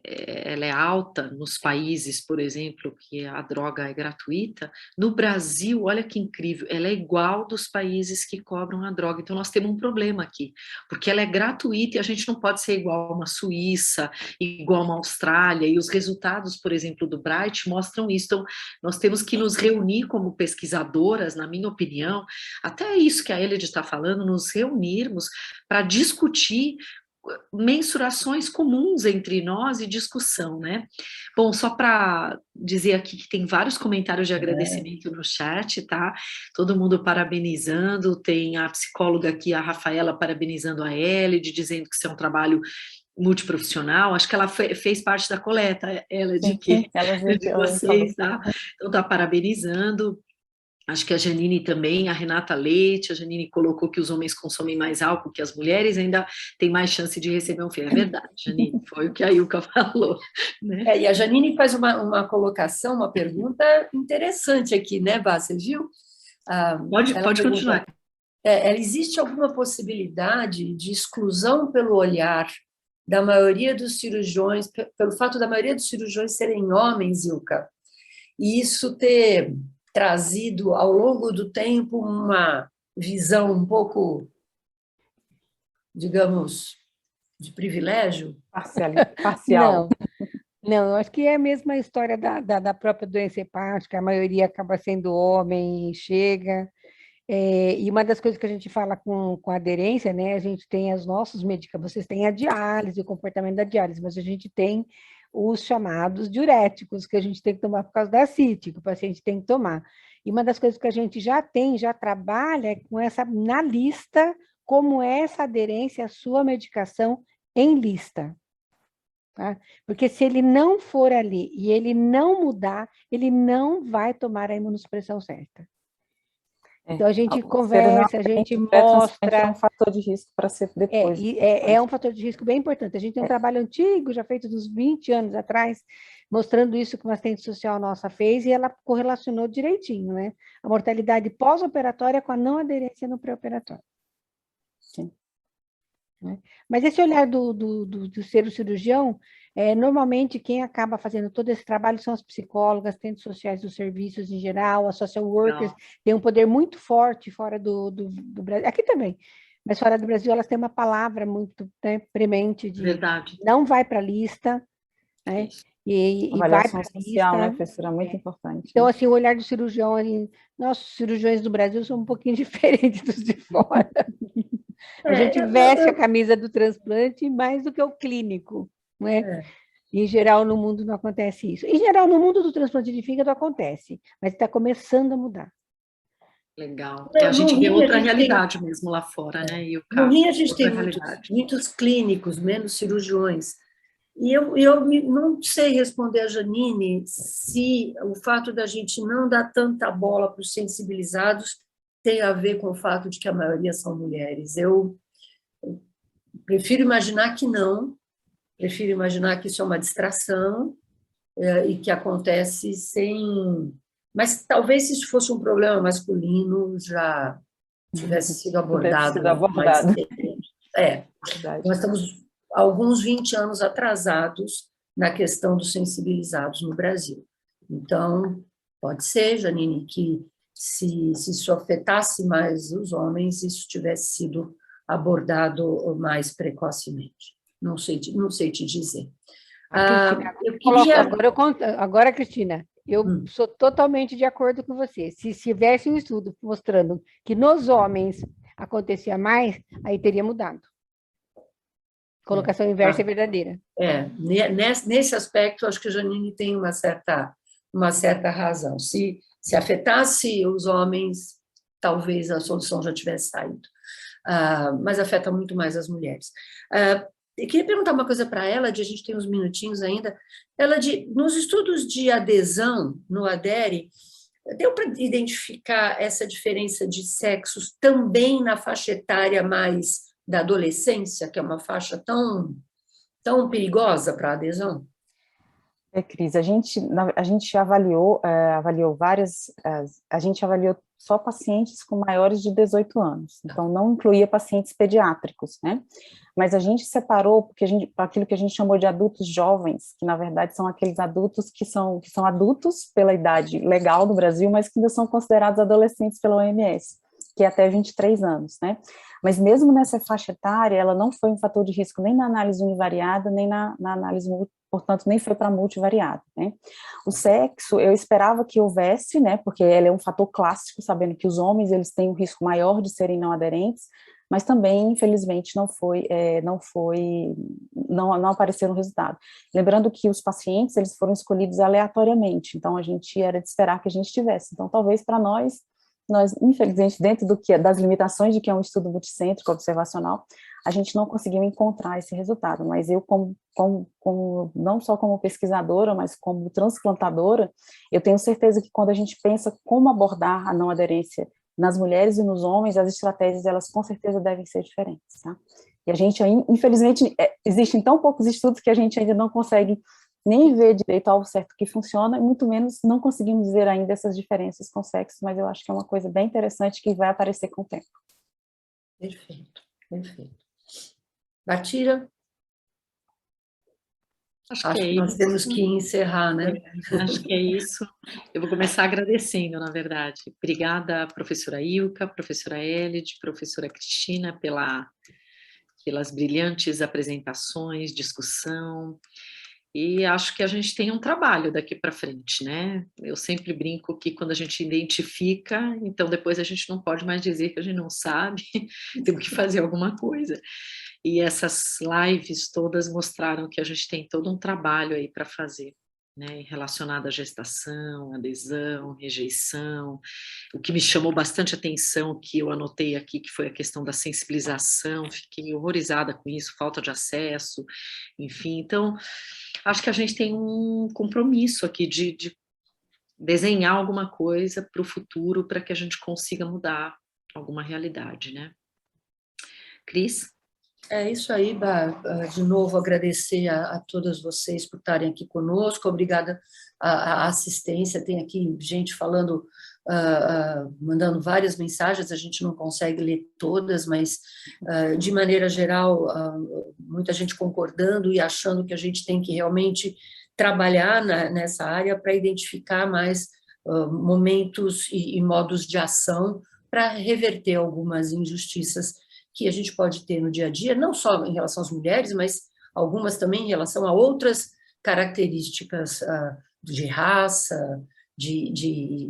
S1: ela é alta nos países, por exemplo, que a droga é gratuita, no Brasil, olha que incrível, ela é igual dos países que cobram a droga. Então, nós temos um problema aqui, porque ela é gratuita e a gente não pode ser igual a uma Suíça, igual a uma Austrália, e os resultados, por exemplo, do Bright mostram isso. Então, nós temos que nos reunir como pesquisadoras, na minha opinião, até isso que a Elide está falando, nos reunirmos para discutir mensurações comuns entre nós e discussão, né? Bom, só para dizer aqui que tem vários comentários de agradecimento no chat, tá? Todo mundo parabenizando, tem a psicóloga aqui, a Rafaela, parabenizando a Elide, dizendo que isso é um trabalho multiprofissional, acho que ela fez parte da coleta, ela de vocês, tá? Então tá parabenizando. Acho que a Janine também, a Renata Leite, a Janine colocou que os homens consomem mais álcool que as mulheres, ainda tem mais chance de receber um filho. É verdade, Janine, foi o que a Ilka falou. Né?
S2: E a Janine faz uma colocação, uma pergunta interessante aqui, né, Vá, você viu?
S1: Pode continuar.
S2: Existe alguma possibilidade de exclusão pelo olhar da maioria dos cirurgiões, pelo fato da maioria dos cirurgiões serem homens, Ilka, e isso ter trazido ao longo do tempo uma visão um pouco, digamos, de privilégio?
S3: Parcial. Não, eu acho que é a mesma história da própria doença hepática, a maioria acaba sendo homem, chega. E uma das coisas que a gente fala com aderência, né? A gente tem os nossos medicamentos, vocês têm a diálise, o comportamento da diálise, mas a gente tem os chamados diuréticos, que a gente tem que tomar por causa da ascite, que o paciente tem que tomar. E uma das coisas que a gente já trabalha é com essa, na lista, como é essa aderência à sua medicação em lista. Tá? Porque se ele não for ali e ele não mudar, ele não vai tomar a imunossupressão certa. Então, a gente conversa, a gente mostra...
S4: É um fator de risco para ser depois.
S3: É um fator de risco bem importante. A gente tem um trabalho antigo, já feito dos 20 anos atrás, mostrando isso que uma assistente social nossa fez, e ela correlacionou direitinho, né? A mortalidade pós-operatória com a não aderência no pré-operatório.
S4: Sim.
S3: Mas esse olhar do ser o cirurgião, normalmente quem acaba fazendo todo esse trabalho são as psicólogas, assistentes sociais dos serviços em geral, as social workers, têm um poder muito forte fora do Brasil, aqui também, mas fora do Brasil elas têm uma palavra muito, né, premente de
S1: Verdade.
S3: Não vai para a lista, né? E vai para a lista,
S4: né, professora? Muito importante.
S3: Então, assim, o olhar do cirurgião, nossos cirurgiões do Brasil são um pouquinho diferentes dos de fora. A gente veste a camisa do transplante mais do que o clínico, não é? Em geral, no mundo não acontece isso. Em geral, no mundo do transplante de fígado acontece, mas está começando a mudar.
S1: Legal. A gente vê outra realidade mesmo lá fora, né? E
S2: no Rio a gente tem muitos clínicos, menos cirurgiões. E eu não sei responder a Janine se o fato da gente não dar tanta bola para os sensibilizados tem a ver com o fato de que a maioria são mulheres. Eu prefiro imaginar que não, prefiro imaginar que isso é uma distração e que acontece sem... Mas talvez se isso fosse um problema masculino, já tivesse sido abordado. Nós estamos alguns 20 anos atrasados na questão dos sensibilizados no Brasil. Então, pode ser, Janine, que se isso afetasse mais os homens, isso tivesse sido abordado mais precocemente. Não sei te dizer.
S3: Agora, Cristina, eu sou totalmente de acordo com você. Se tivesse um estudo mostrando que nos homens acontecia mais, aí teria mudado. Colocação inversa é verdadeira.
S2: Nesse aspecto, acho que a Janine tem uma certa uma certa razão. Se afetasse os homens, talvez a solução já tivesse saído. Mas afeta muito mais as mulheres. Eu queria perguntar uma coisa para ela, a gente tem uns minutinhos ainda. Nos estudos de adesão, no ADERE, deu para identificar essa diferença de sexos também na faixa etária mais da adolescência, que é uma faixa tão perigosa para a adesão?
S4: Cris, a gente avaliou só pacientes com maiores de 18 anos, então não incluía pacientes pediátricos, né? Mas a gente separou porque aquilo que a gente chamou de adultos jovens, que na verdade são aqueles adultos que são adultos pela idade legal do Brasil, mas que ainda são considerados adolescentes pela OMS, que é até 23 anos, né? Mas mesmo nessa faixa etária, ela não foi um fator de risco nem na análise univariada, nem na análise, portanto, nem foi para multivariada, né? O sexo, eu esperava que houvesse, né? Porque ele é um fator clássico, sabendo que os homens, eles têm um risco maior de serem não aderentes, mas também, infelizmente, não apareceu no resultado. Lembrando que os pacientes, eles foram escolhidos aleatoriamente, então a gente era de esperar que a gente tivesse. Então, talvez para nós, infelizmente, dentro das limitações de que é um estudo multicêntrico observacional, a gente não conseguiu encontrar esse resultado, mas eu, não só como pesquisadora, mas como transplantadora, eu tenho certeza que quando a gente pensa como abordar a não aderência nas mulheres e nos homens, as estratégias, elas com certeza devem ser diferentes, tá? E a gente, infelizmente, existem tão poucos estudos que a gente ainda não consegue nem ver direito ao certo que funciona, e muito menos não conseguimos ver ainda essas diferenças com sexo, mas eu acho que é uma coisa bem interessante que vai aparecer com o tempo.
S2: Perfeito, perfeito. Bartira?
S1: Acho que
S2: nós temos que encerrar, né?
S1: Acho que é isso. Eu vou começar agradecendo, na verdade. Obrigada, professora Ilka, professora Elide, professora Cristina, pelas brilhantes apresentações, discussão. E acho que a gente tem um trabalho daqui para frente, né? Eu sempre brinco que quando a gente identifica, então depois a gente não pode mais dizer que a gente não sabe, temos que fazer alguma coisa. E essas lives todas mostraram que a gente tem todo um trabalho aí para fazer, né? Relacionado à gestação, adesão, rejeição. O que me chamou bastante atenção, que eu anotei aqui, que foi a questão da sensibilização, fiquei horrorizada com isso, falta de acesso, enfim. Então, acho que a gente tem um compromisso aqui de desenhar alguma coisa para o futuro, para que a gente consiga mudar alguma realidade, né? Cris?
S2: É isso aí, Bá. De novo, agradecer a todas vocês por estarem aqui conosco, obrigada à assistência, tem aqui gente falando, mandando várias mensagens, a gente não consegue ler todas, mas, de maneira geral, muita gente concordando e achando que a gente tem que realmente trabalhar nessa área para identificar mais momentos e modos de ação para reverter algumas injustiças que a gente pode ter no dia a dia, não só em relação às mulheres, mas algumas também em relação a outras características de raça, de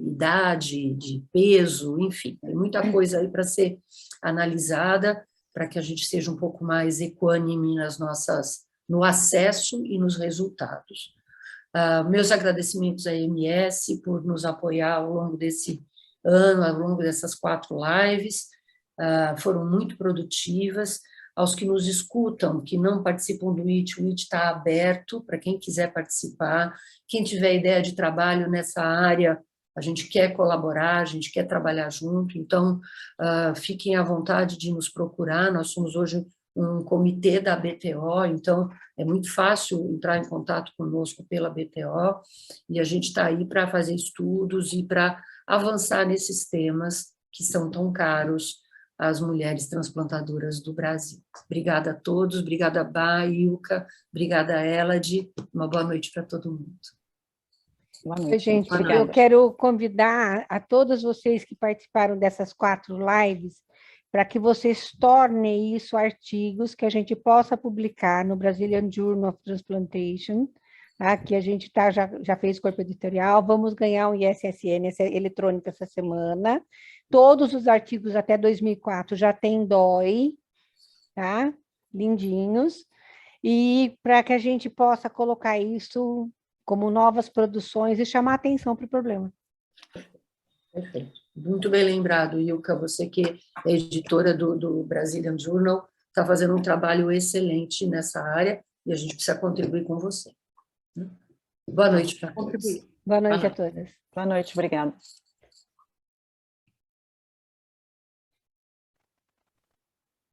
S2: idade, de peso, enfim, tem muita coisa aí para ser analisada, para que a gente seja um pouco mais equânime no acesso e nos resultados. Meus agradecimentos à MS por nos apoiar ao longo desse ano, ao longo dessas 4 lives, foram muito produtivas. Aos que nos escutam, que não participam do IT, o IT está aberto para quem quiser participar. Quem tiver ideia de trabalho nessa área, a gente quer colaborar, a gente quer trabalhar junto, então fiquem à vontade de nos procurar. Nós somos hoje um comitê da BTO, então é muito fácil entrar em contato conosco pela BTO, e a gente está aí para fazer estudos e para avançar nesses temas que são tão caros às mulheres transplantadoras do Brasil. Obrigada a todos, obrigada Bá, Ilka, obrigada Elade, uma boa noite para todo mundo.
S4: Boa noite,
S3: gente.
S4: Obrigada.
S3: Eu quero convidar a todos vocês que participaram dessas 4 lives para que vocês tornem isso artigos que a gente possa publicar no Brazilian Journal of Transplantation, tá? Que a gente já fez corpo editorial, vamos ganhar um ISSN eletrônico essa semana. Todos os artigos até 2004 já tem DOI, tá? Lindinhos. E para que a gente possa colocar isso como novas produções e chamar atenção para o problema.
S2: Perfeito. Muito bem lembrado, Ilka, você que é editora do Brazilian Journal, está fazendo um trabalho excelente nessa área e a gente precisa contribuir com você. Boa noite para todos.
S3: Boa noite a todas.
S4: Boa noite, obrigada.